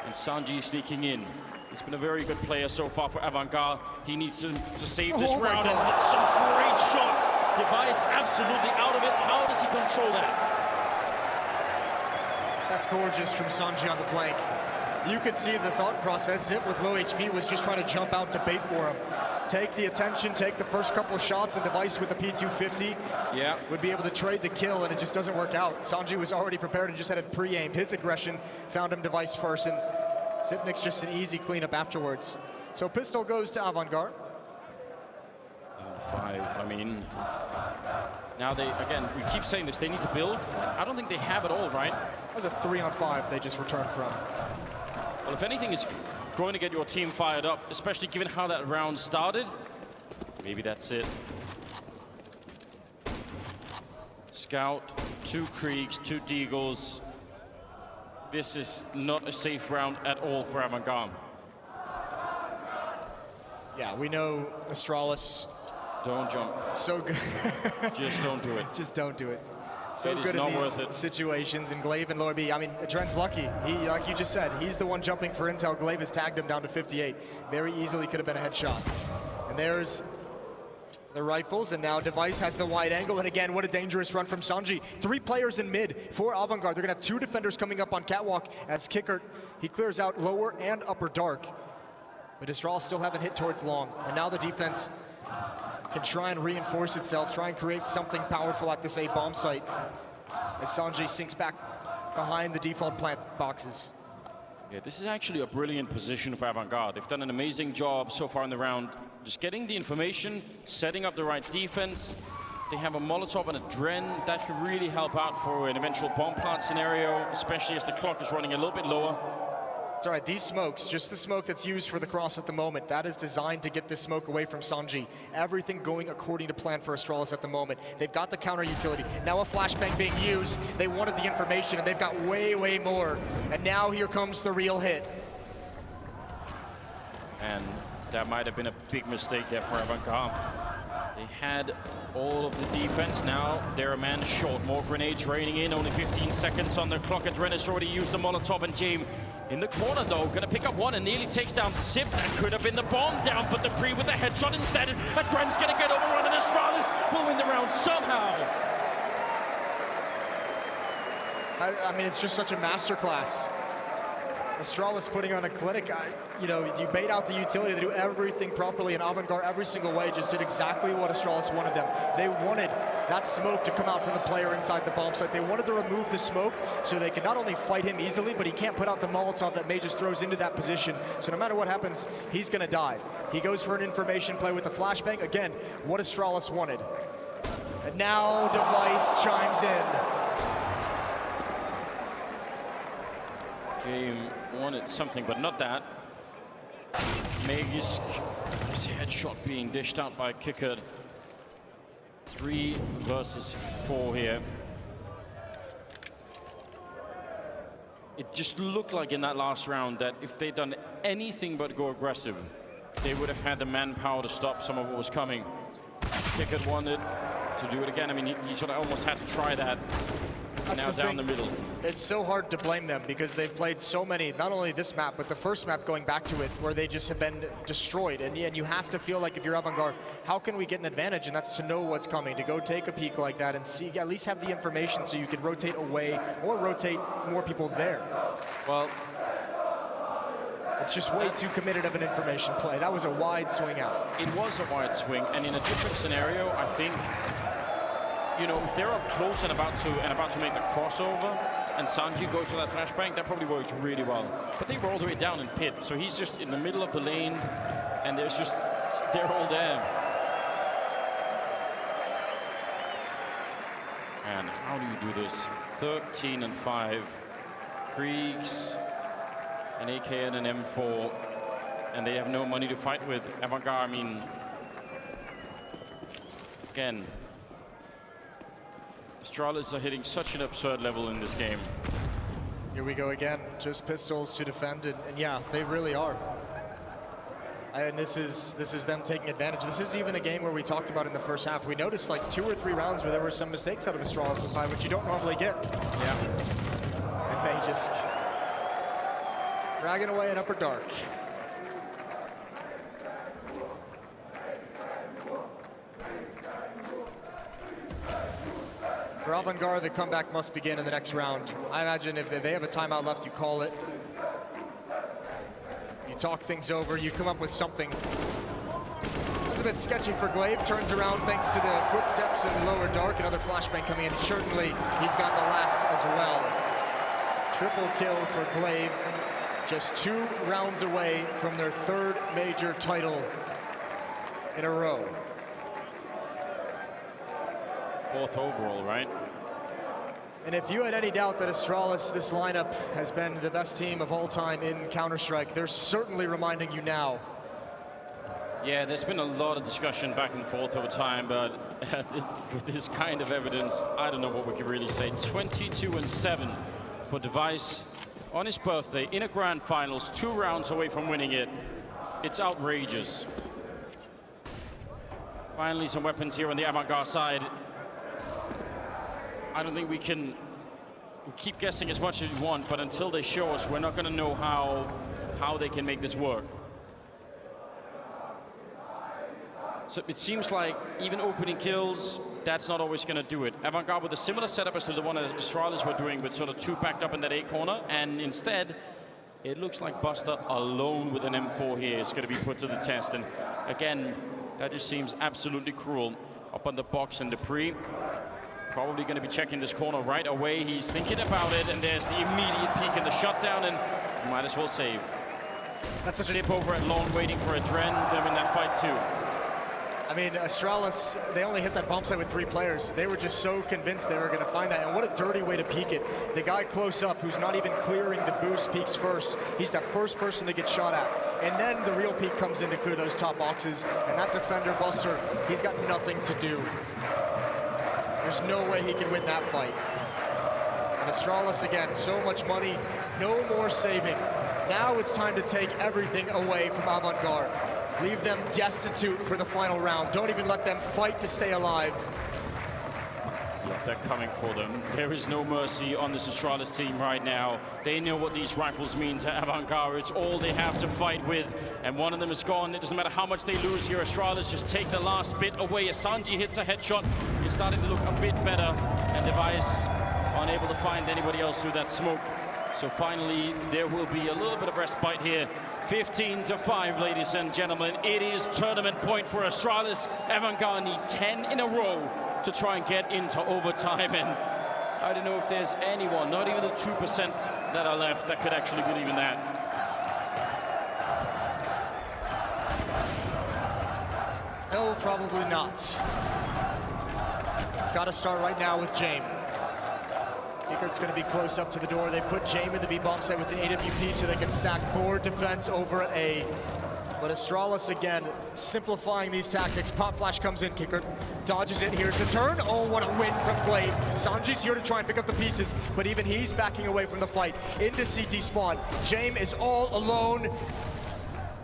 And Sanji sneaking in. He's been a very good player so far for Avangard. He needs to save this round and hit some great shots. Device absolutely out of it. How does he control that? That's gorgeous from Sanji on the flank. You could see the thought process. Zip with low HP was just trying to jump out to bait for him. Take the attention, take the first couple of shots, and Device with the P250 would be able to trade the kill, and it just doesn't work out. Sanji was already prepared and just had it pre-aimed. His aggression found him Device first, and Zipnik's just an easy cleanup afterwards. So pistol goes to Avangard. 5, I mean, now we keep saying this, they need to build. I don't think they have it all, right? That was a 3-on-5 they just returned from. Well, if anything is going to get your team fired up, especially given how that round started, maybe that's it. Scout, 2 Kriegs, 2 Deagles. This is not a safe round at all for Avangard. Yeah, we know Astralis. Don't jump. So good. Just don't do it. Just don't do it. So it good in these worth it. situations, and Glaive and Lower B. I mean, Dren's lucky. He, like you just said, he's the one jumping for intel. Glaive has tagged him down to 58. Very easily could have been a headshot. And there's the rifles, and now Device has the wide angle, and again, what a dangerous run from Sanji. 3 players in mid for Avangard. They're gonna have 2 defenders coming up on catwalk as Kicker, he clears out lower and upper dark. But Astralis still haven't hit towards long, and now the defense can try and reinforce itself, try and create something powerful at this A bomb site as Sanji sinks back behind the default plant boxes. Yeah, this is actually a brilliant position for Avangard. They've done an amazing job so far in the round, just getting the information, setting up the right defense. They have a Molotov and a Dren that could really help out for an eventual bomb plant scenario, especially as the clock is running a little bit lower. It's all right, these smokes, just the smoke that's used for the cross at the moment, that is designed to get this smoke away from Sanji. Everything going according to plan for Astralis at the moment. They've got the counter utility. Now a flashbang being used. They wanted the information, and they've got way, way more. And now here comes the real hit. And that might have been a big mistake there for Avangard. They had all of the defense. Now they're a man short. More grenades raining in. Only 15 seconds on the clock. Adren has already used the Molotov, and James in the corner, though, gonna pick up one and nearly takes down Sip. That could have been the bomb down, but Dupree with a headshot instead. Adren's gonna get overrun, and Astralis will win the round somehow. I mean, it's just such a masterclass. Astralis putting on a clinic. You know, you bait out the utility. They do everything properly, and Avangard every single way just did exactly what Astralis wanted them. They wanted that smoke to come out from the player inside the bomb site. They wanted to remove the smoke so they could not only fight him easily, but he can't put out the Molotov that May just throws into that position. So no matter what happens, he's going to dive. He goes for an information play with the flashbang. Again, what Astralis wanted. And now Device chimes in. Game wanted something, but not that. Magisk, his headshot being dished out by Kicker. 3 versus 4 here. It just looked like in that last round that if they'd done anything but go aggressive, they would have had the manpower to stop some of what was coming. Kicker wanted to do it again. I mean, he sort of almost had to try that. Now down the middle. It's so hard to blame them because they've played so many, not only this map, but the first map going back to it, where they just have been destroyed. And you have to feel like if you're Avangard, how can we get an advantage? And that's to know what's coming, to go take a peek like that and see, at least have the information so you can rotate away or rotate more people there. Well, it's just way too committed of an information play. That was a wide swing out. It was a wide swing, and in a different scenario, I think, you know, if they're up close and about to make the crossover, and Sanji goes for that flashbang, that probably works really well. But they were all the way down in pit, so he's just in the middle of the lane, and they're all there. And how do you do this? 13 and 5, Kriegs, an AK and an M4, and they have no money to fight with. Avangard, I mean, again, Astralis are hitting such an absurd level in this game. Here we go again, just pistols to defend, and yeah, they really are. And this is them taking advantage. This is even a game where we talked about in the first half. We noticed like 2 or 3 rounds where there were some mistakes out of Astralis' side, which you don't normally get. Yeah. And May just dragging away in Upper Dark. For Avangard, the comeback must begin in the next round. I imagine if they have a timeout left, you call it. You talk things over, you come up with something. It's a bit sketchy for Glaive, turns around thanks to the footsteps in Lower Dark, another flashbang coming in. Certainly, he's got the last as well. Triple kill for Glaive, just 2 rounds away from their 3rd major title in a row. 4th overall, right? And if you had any doubt that Astralis, this lineup, has been the best team of all time in Counter-Strike, they're certainly reminding you now. Yeah, there's been a lot of discussion back and forth over time, but with this kind of evidence, I don't know what we can really say. 22 and 7 for Device on his birthday in a grand finals, 2 rounds away from winning it. It's outrageous. Finally, some weapons here on the Avangard side. I don't think we keep guessing as much as we want, but until they show us, we're not going to know how they can make this work. So it seems like even opening kills, that's not always going to do it. Avangard with a similar setup as to the one that Astralis were doing, with sort of 2 backed up in that A corner, and instead, it looks like Buster alone with an M4 here is going to be put to the test. And again, that just seems absolutely cruel. Up on the box, and Dupree probably going to be checking this corner right away. He's thinking about it, and there's the immediate peek in the shutdown, and might as well save. That's a sip over at Lone, waiting for a Dren to win that fight too. I mean, Astralis, they only hit that bomb site with 3 players. They were just so convinced they were going to find that, and what a dirty way to peek it. The guy close up, who's not even clearing the boost, peeks first. He's the first person to get shot at. And then the real peek comes in to clear those top boxes, and that defender, Buster, he's got nothing to do. There's no way he can win that fight. And Astralis, again, so much money, no more saving. Now it's time to take everything away from Avangard. Leave them destitute for the final round. Don't even let them fight to stay alive. Yeah, they're coming for them. There is no mercy on this Astralis team right now. They know what these rifles mean to Avangard. It's all they have to fight with. And one of them is gone. It doesn't matter how much they lose here. Astralis just take the last bit away. As Sanji hits a headshot, it's starting to look a bit better. And Device unable to find anybody else through that smoke. So finally, there will be a little bit of respite here. 15-5, ladies and gentlemen. It is tournament point for Astralis. Avangers need 10 in a row to try and get into overtime. And I don't know if there's anyone, not even the 2% that are left, that could actually believe in that. No, probably not. It's got to start right now with Jaime. Kickert's going to be close up to the door. They put Jaime in the B-bomb site with the AWP so they can stack more defense over at A. But Astralis again, simplifying these tactics. Pop flash comes in, Kickert dodges it. Here's the turn. Oh, what a win from Glaive. Sanji's here to try and pick up the pieces, but even he's backing away from the fight into CT spawn. Jaime is all alone,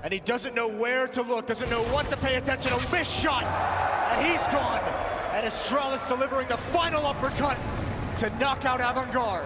and he doesn't know where to look, doesn't know what to pay attention. A missed shot, and he's gone. And Astralis delivering the final uppercut to knock out Avangers.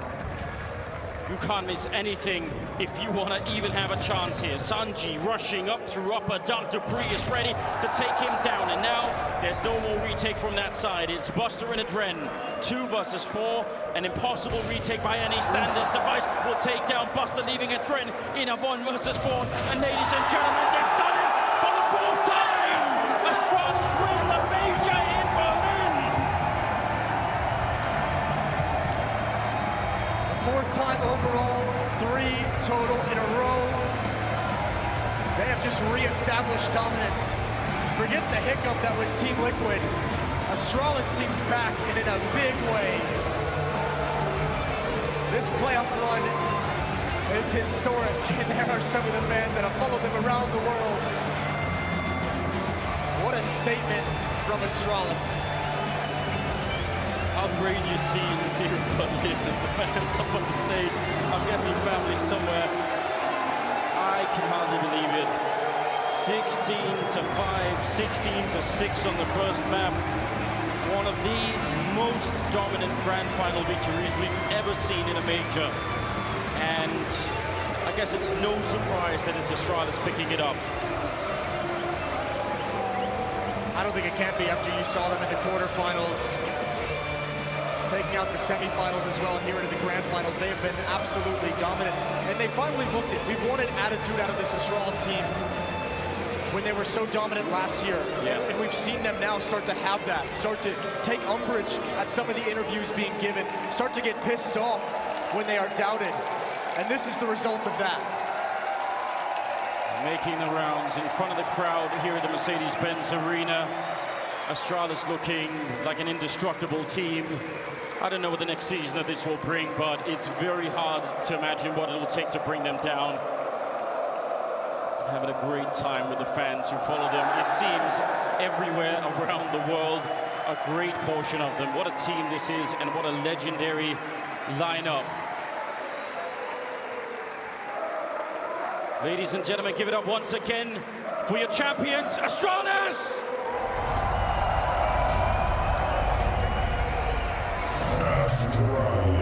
You can't miss anything if you want to even have a chance here. Sanji rushing up through upper dunk. Dupree is ready to take him down. And now there's no more retake from that side. It's Buster and Adren. 2 versus 4. An impossible retake by any standard device will take down Buster, leaving Adren in a 1 versus 4. And ladies and gentlemen, they've done it for the 4th time! Astralis win the major in Berlin! 4th time overall, 3 total in a row. They have just re-established dominance. Forget the hiccup that was Team Liquid. Astralis seems back and in a big way. This playoff run is historic, and there are some of the fans that have followed them around the world. What a statement from Astralis. Outrageous scenes here in Berlin as the fans up on the stage. I'm guessing family somewhere. I can hardly believe it. 16-5, 16-6 on the first map. One of the most dominant grand final victories we've ever seen in a major. And I guess it's no surprise that it's Astralis picking it up. I don't think it can be after you saw them in the quarterfinals, taking out the semifinals as well, and here into the grand finals. They have been absolutely dominant, and they finally looked it. We've wanted attitude out of this Astralis team when they were so dominant last year. Yes. And we've seen them now start to have that, start to take umbrage at some of the interviews being given, start to get pissed off when they are doubted. And this is the result of that. Making the rounds in front of the crowd here at the Mercedes-Benz Arena. Astralis looking like an indestructible team. I don't know what the next season of this will bring, but it's very hard to imagine what it will take to bring them down. Having a great time with the fans who follow them. It seems everywhere around the world, a great portion of them. What a team this is, and what a legendary lineup. Ladies and gentlemen, give it up once again for your champions, Astralis! Astralis.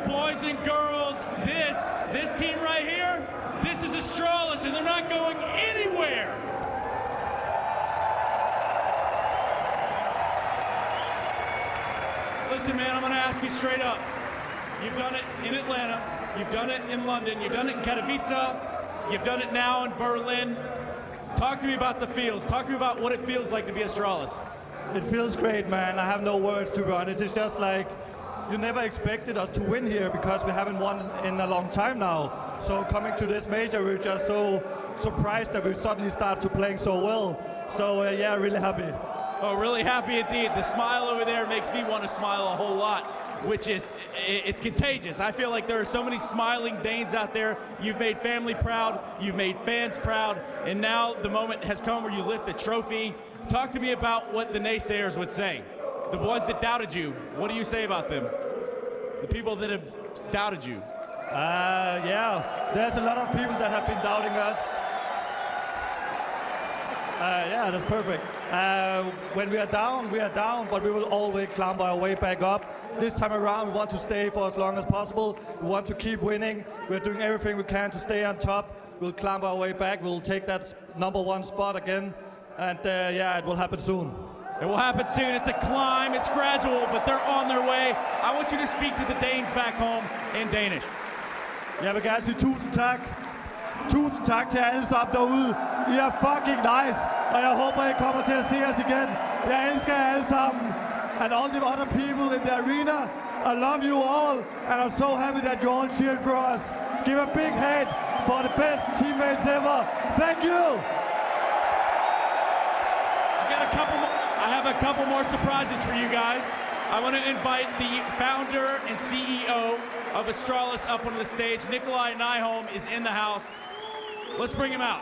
boys and girls, this team right here, this is Astralis, and they're not going anywhere. Listen, man, I'm going to ask you straight up. You've done it in Atlanta, you've done it in London, you've done it in Katowice, you've done it now in Berlin. Talk to me about the feels. Talk to me about what it feels like to be Astralis. It feels great, man. I have no words, to be honest. It's just like, you never expected us to win here because we haven't won in a long time now. So coming to this major, we're just so surprised that we suddenly start to playing so well. So yeah, really happy. Oh, really happy indeed. The smile over there makes me want to smile a whole lot, which is, it's contagious. I feel like there are so many smiling Danes out there. You've made family proud, you've made fans proud, and now the moment has come where you lift the trophy. Talk to me about what the naysayers would say. The ones that doubted you, what do you say about them? The people that have doubted you. Yeah, there's a lot of people that have been doubting us. Yeah, that's perfect. When we are down, but we will always climb our way back up. This time around, we want to stay for as long as possible. We want to keep winning. We're doing everything we can to stay on top. We'll climb our way back. We'll take that #1 spot again. And yeah, it will happen soon. It will happen soon. It's a climb, it's gradual, but they're on their way. I want you to speak to the Danes back home in Danish. Jeg vil gerne sige tusind tak. Tusind tak til alle sammen derude. I er fucking nice, og jeg håber, I kommer til at se os igen. Jeg elsker jer alle sammen. And all the other people in the arena, I love you all, and I'm so happy that you all cheered for us. Give a big hand for the best teammates ever. Thank you. I have a couple more surprises for you guys. I want to invite the founder and CEO of Astralis up onto the stage. Nikolai Nyholm is in the house. Let's bring him out.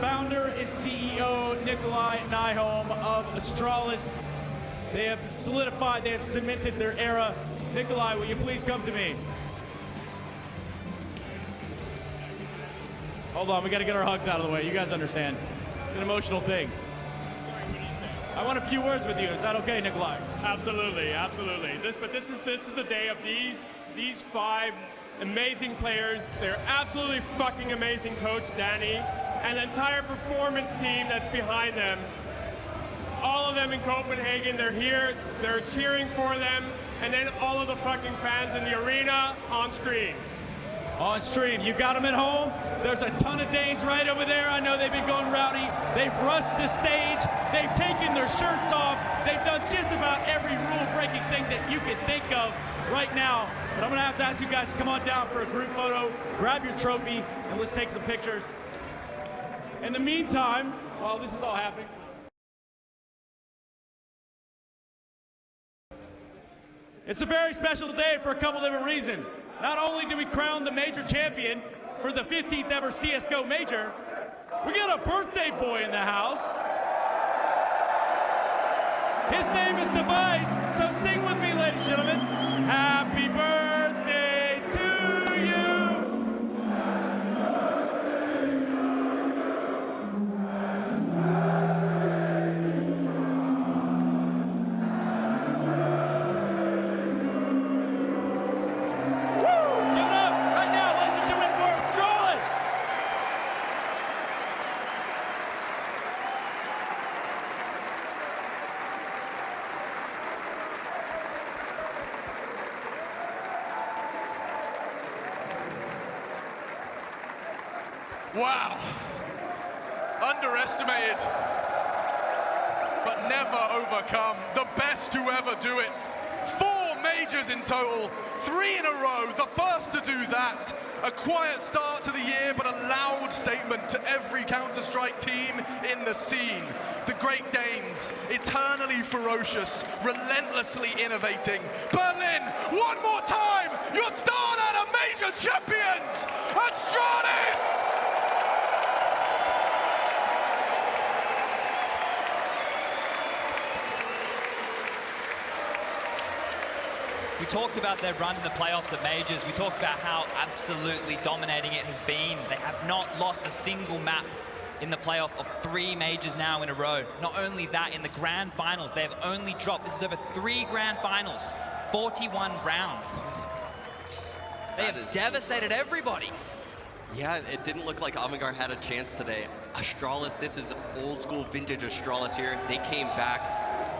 Founder and CEO Nikolai Nyholm of Astralis. They have solidified, they have cemented their era. Nikolai, will you please come to me? Hold on, we got to get our hugs out of the way. You guys understand. It's an emotional thing. I want a few words with you. Is that okay, Nikolai? Absolutely, absolutely. This is the day of these 5 amazing players. They're absolutely fucking amazing, Coach Danny, and the entire performance team that's behind them. All of them in Copenhagen, they're here, they're cheering for them, and then all of the fucking fans in the arena on screen. On stream, you got them at home. There's a ton of Danes right over there. I know they've been going rowdy. They've rushed the stage. They've taken their shirts off. They've done just about every rule-breaking thing that you can think of right now. But I'm gonna have to ask you guys to come on down for a group photo, grab your trophy, and let's take some pictures. In the meantime, while this is all happening, it's a very special day for a couple different reasons. Not only do we crown the major champion for the 15th ever CSGO major, we got a birthday boy in the house. His name is Device, so sing with me, ladies and gentlemen. Happy birthday to you. Wow. Underestimated, but never overcome. The best to ever do it. 4 majors in total, 3 in a row. The first to do that. A quiet start to the year, but a loud statement to every Counter-Strike team in the scene. The Great Danes, eternally ferocious, relentlessly innovating. Berlin, one more time, your Starladder major champions, Astralis! We talked about their run in the playoffs at Majors. We talked about how absolutely dominating it has been. They have not lost a single map in the playoff of 3 Majors now in a row. Not only that, in the grand finals, they have only dropped, this is over 3 grand finals, 41 rounds. They have devastated everybody. Yeah, it didn't look like Avangard had a chance today. Astralis, this is old school vintage Astralis here. They came back.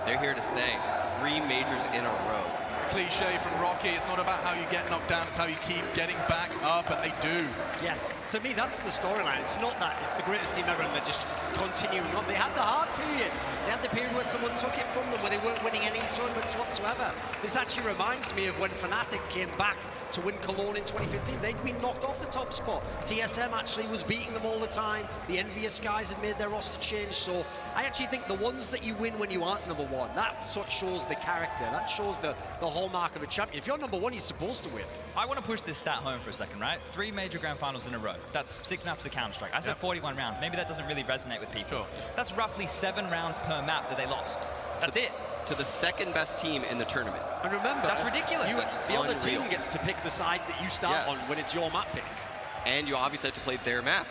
They're here to stay. 3 Majors in a row. Cliche from Rocky, it's not about how you get knocked down, it's how you keep getting back up, and they do. Yes, to me that's the storyline. It's not that it's the greatest team ever and they're just continuing on. They had the hard period. They had the period where someone took it from them, where they weren't winning any tournaments whatsoever. This actually reminds me of when Fnatic came back to win Cologne in 2015. They'd been knocked off the top spot. TSM actually was beating them all the time. The envious guys had made their roster change. So I actually think the ones that you win when you aren't number one, that sort of shows the character. That shows the hallmark of a champion. If you're number one, you're supposed to win. I want to push this stat home for a second, right? 3 major grand finals in a row. That's 6 maps of Counter-Strike. I said 41 rounds. Maybe that doesn't really resonate with people. Sure. That's roughly 7 rounds per map that they lost. That's it. To the second best team in the tournament. And remember, that's ridiculous. The other team gets to pick the side that you start on when it's your map pick. And you obviously have to play their map.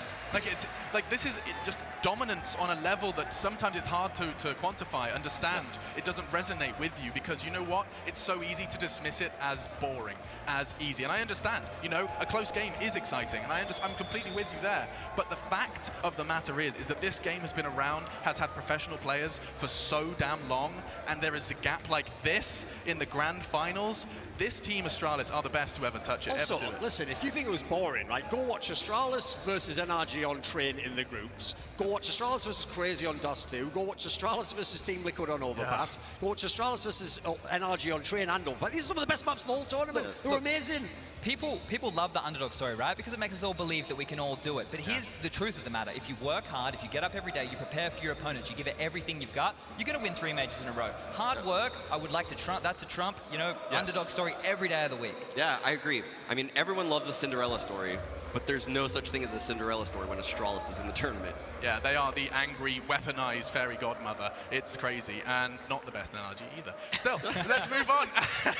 This is just dominance on a level that sometimes it's hard to quantify, understand. It doesn't resonate with you because you know what? It's so easy to dismiss it as boring, as easy. And I understand, you know, a close game is exciting, and I'm completely with you there. But the fact of the matter is that this game has been around, has had professional players for so damn long, and there is a gap like this in the grand finals. This team, Astralis, are the best to ever touch it. Also, ever do it. listen, if you think it was boring, right, go watch Astralis versus NRG on Train in the groups. Go watch Astralis versus Crazy on Dust 2. Go watch Astralis versus Team Liquid on Overpass. Go watch Astralis versus NRG on Train and Overpass. These are some of the best maps in the whole tournament. They were amazing. People love the underdog story, right? Because it makes us all believe that we can all do it. But here's the truth of the matter. If you work hard, if you get up every day, you prepare for your opponents, you give it everything you've got, you're going to win 3 majors in a row. Hard work, I would like to trump, you know, underdog story every day of the week. Yeah, I agree. I mean, everyone loves a Cinderella story, but there's no such thing as a Cinderella story when Astralis is in the tournament. Yeah, they are the angry, weaponized fairy godmother. It's crazy, and not the best analogy either. Still, let's move on.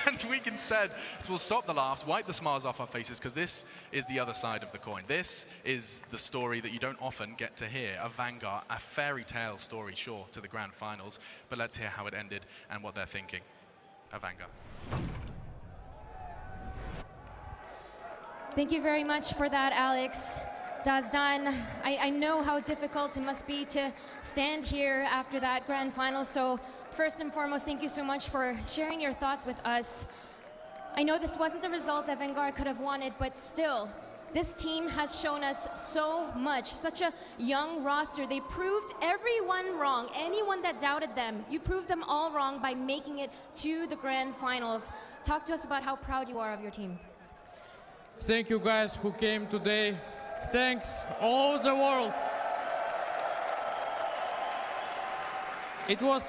And we'll stop the laughs, wipe the smiles off our faces, because this is the other side of the coin. This is the story that you don't often get to hear. Avangard, a fairy tale story, sure, to the grand finals, but let's hear how it ended and what they're thinking. Avangard. Thank you very much for that, Alex. Dazdan, I know how difficult it must be to stand here after that grand final, so first and foremost, thank you so much for sharing your thoughts with us. I know this wasn't the result Avangard could have wanted, but still, this team has shown us so much. Such a young roster. They proved everyone wrong. Anyone that doubted them, you proved them all wrong by making it to the grand finals. Talk to us about how proud you are of your team. Thank you guys who came today. Thanks all the world. It was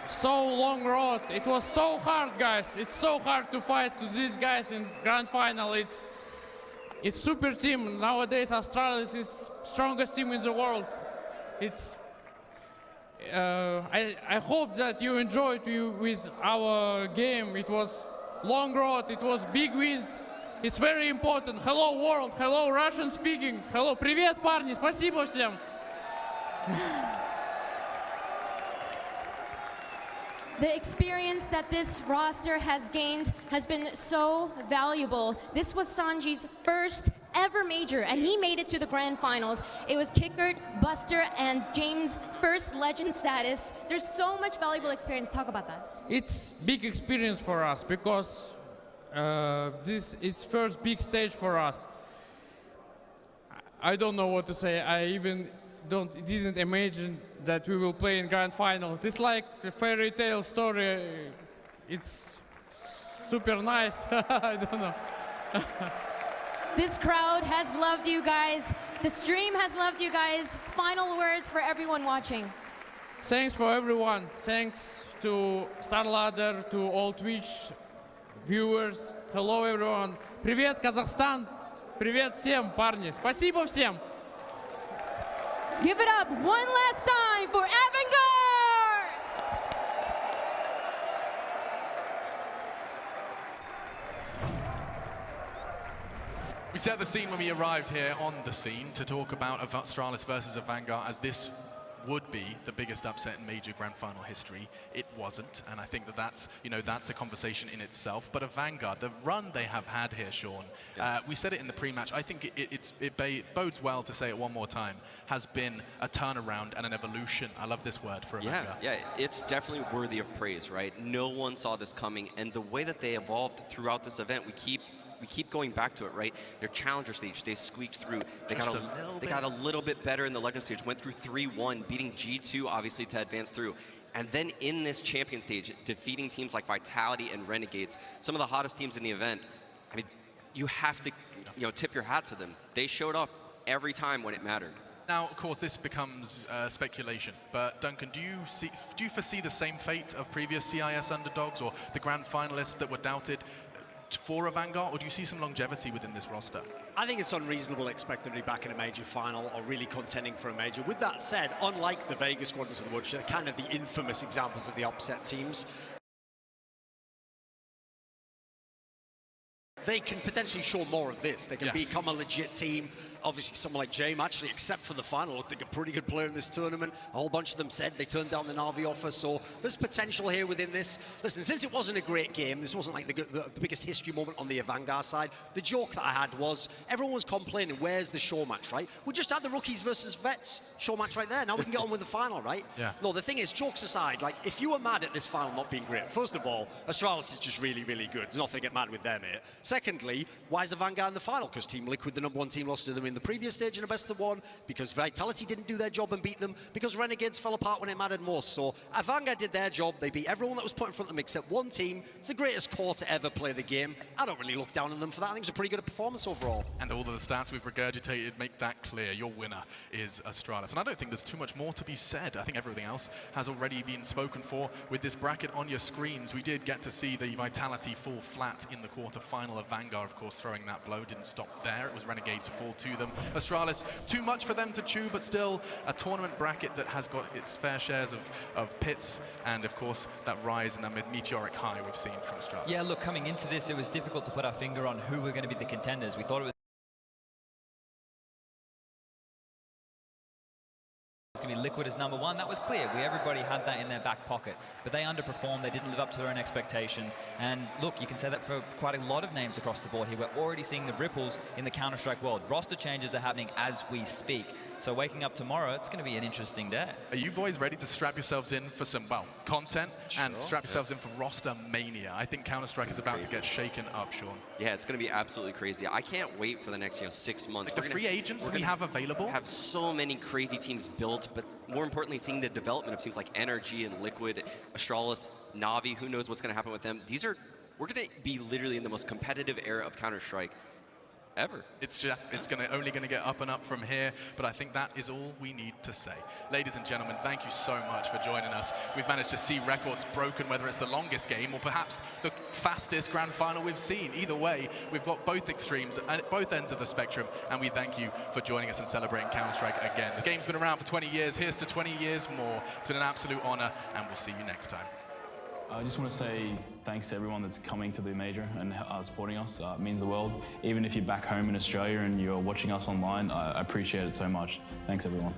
so long road. It was so hard, guys. It's so hard to fight to these guys in grand final. It's super team. Nowadays Astralis is strongest team in the world. It's I hope that you enjoyed with our game. It was long road. It was big wins. It's very important. Hello, world. Hello, Russian speaking. Hello, привет, парни. Спасибо всем. The experience that this roster has gained has been so valuable. This was Sanji's first ever major, and he made it to the grand finals. It was Kickert, Buster, and James' first legend status. There's so much valuable experience. Talk about that. It's big experience for us because it's first big stage for us. I don't know what to say. I even didn't imagine that we will play in grand final. It's like a fairy tale story. It's super nice. I don't know. This crowd has loved you guys. The stream has loved you guys. Final words for everyone watching. Thanks for everyone. Thanks to Starladder, to all Twitch viewers. Hello, everyone. Привет, Казахстан. Привет всем, парни. Спасибо всем. Give it up one last time for Avangard! We set the scene when we arrived here on the scene to talk about Astralis versus Avangard, as this would be the biggest upset in major grand final history. It wasn't, and I think that that's, that's a conversation in itself. But Avangard, the run they have had here, Sean, we said it in the pre-match, I think it bodes well to say it one more time, has been a turnaround and an evolution. I love this word for Avangard. Yeah, it's definitely worthy of praise, right? No one saw this coming, and the way that they evolved throughout this event, we keep going back to it, right? Their challenger stage, they squeaked through. They got a little bit better in the legend stage, went through 3-1, beating G2 obviously to advance through. And then in this champion stage, defeating teams like Vitality and Renegades, some of the hottest teams in the event. I mean, you have to, tip your hat to them. They showed up every time when it mattered. Now, of course, this becomes speculation, but Duncan, do you foresee the same fate of previous CIS underdogs or the grand finalists that were doubted for Avangard, or do you see some longevity within this roster? I think it's unreasonable to expect them to be back in a major final or really contending for a major. With that said, unlike the Vegas Squadrons of the Woods, they're kind of the infamous examples of the upset teams. They can potentially show more of this. They can become a legit team. Obviously, someone like Jame, actually, except for the final, looked like a pretty good player in this tournament. A whole bunch of them said they turned down the Na'Vi offer, so there's potential here within this. Listen, since it wasn't a great game, this wasn't like the biggest history moment on the Avangard side, the joke that I had was, everyone was complaining, where's the show match, right? We just had the rookies versus vets show match right there. Now we can get on with the final, right? Yeah. No, the thing is, jokes aside, like, if you were mad at this final not being great, first of all, Astralis is just really, really good. There's nothing to get mad with them here. Secondly, why is the Vanguard in the final? Because Team Liquid, the #1 team, lost to them in the previous stage in a best of one, because Vitality didn't do their job and beat them, because Renegades fell apart when it mattered most. So Avangard did their job. They beat everyone that was put in front of them except one team. It's the greatest core to ever play the game. I don't really look down on them for that. I think it's a pretty good performance overall. And all of the stats we've regurgitated make that clear. Your winner is Astralis. And I don't think there's too much more to be said. I think everything else has already been spoken for. With this bracket on your screens, we did get to see the Vitality fall flat in the quarter-final. Avangard, of course, throwing that blow. Didn't stop there. It was Renegades to fall to them. Astralis, too much for them to chew, but still a tournament bracket that has got its fair shares of pits, and of course that rise and that meteoric high we've seen from Astralis. Yeah, look, coming into this, it was difficult to put our finger on who were going to be the contenders. We thought it was going to be Liquid as #1. That was clear. Everybody had that in their back pocket, but they underperformed. They didn't live up to their own expectations. And look, you can say that for quite a lot of names across the board here. We're already seeing the ripples in the Counter-Strike world. Roster changes are happening as we speak. So waking up tomorrow, it's going to be an interesting day. Are you boys ready to strap yourselves in for some, content and strap yourselves in for roster mania? I think Counter-Strike is about to get shaken up, Sean. Yeah, it's going to be absolutely crazy. I can't wait for the next 6 months. Like the free agents we have available? Have so many crazy teams built, but more importantly, seeing the development of teams like NRG and Liquid, Astralis, Na'Vi, who knows what's going to happen with them. We're going to be literally in the most competitive era of Counter-Strike ever. It's only going to get up and up from here, but I think that is all we need to say. Ladies and gentlemen, thank you so much for joining us. We've managed to see records broken, whether it's the longest game or perhaps the fastest grand final we've seen. Either way, we've got both extremes at both ends of the spectrum, and we thank you for joining us and celebrating Counter-Strike again. The game's been around for 20 years. Here's to 20 years more. It's been an absolute honor, and we'll see you next time. I just want to say thanks to everyone that's coming to the major and supporting us. It means the world. Even if you're back home in Australia and you're watching us online, I appreciate it so much. Thanks, everyone.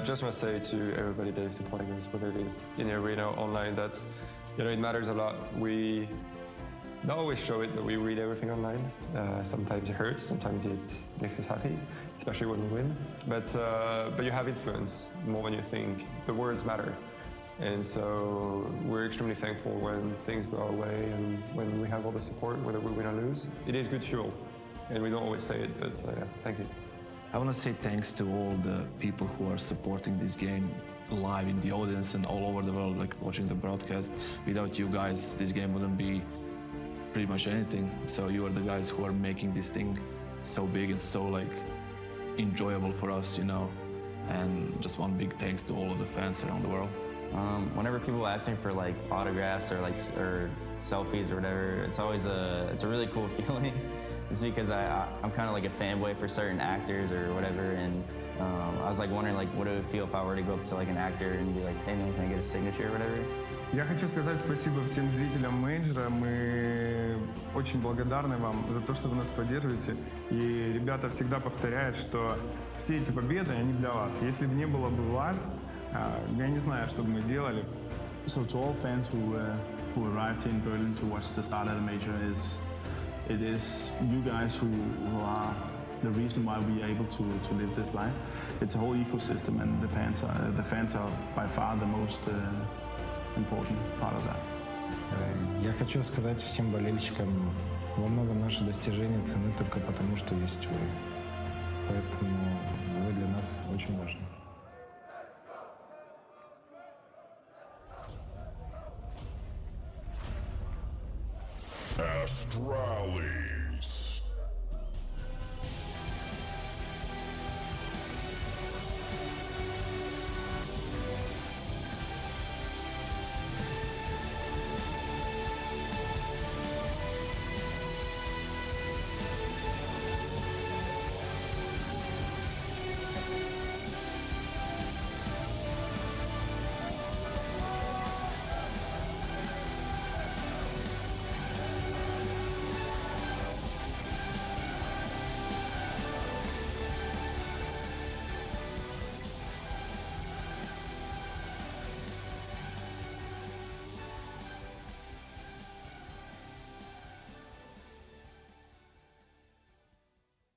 Just want to say to everybody that is supporting us, whether it is in the arena or online, that it matters a lot. We don't always show it, but we read everything online. Sometimes it hurts, sometimes it makes us happy, especially when we win. But you have influence more than you think. The words matter. And so we're extremely thankful when things go our way and when we have all the support, whether we win or lose. It is good fuel, and we don't always say it, but thank you. I want to say thanks to all the people who are supporting this game live in the audience and all over the world, like watching the broadcast. Without you guys, this game wouldn't be pretty much anything. So you are the guys who are making this thing so big and so enjoyable for us, And just one big thanks to all of the fans around the world. Whenever people ask me for autographs or selfies or whatever, it's always it's a really cool feeling. It's because I'm kind of like a fanboy for certain actors or whatever, and I was wondering what it would feel if I were to go up to an actor and be like, hey man, can I get a signature or whatever? Я хочу сказать спасибо всем зрителям мейджора. Мы очень благодарны вам за то, что вы нас поддерживаете. И ребята всегда повторяют, что все эти победы, они для вас. Если бы не было бы вас, я не знаю, что бы мы делали. So to all fans who arrived here in Berlin to watch the Starladder Major, it is you guys who are the reason why we are able to live this life. It's a whole ecosystem, and the fans are by far the most important part of that. Я хочу сказать всем болельщикам, во многом наши достижения ценны только потому, что есть вы. Поэтому вы для нас очень важны. Astralis.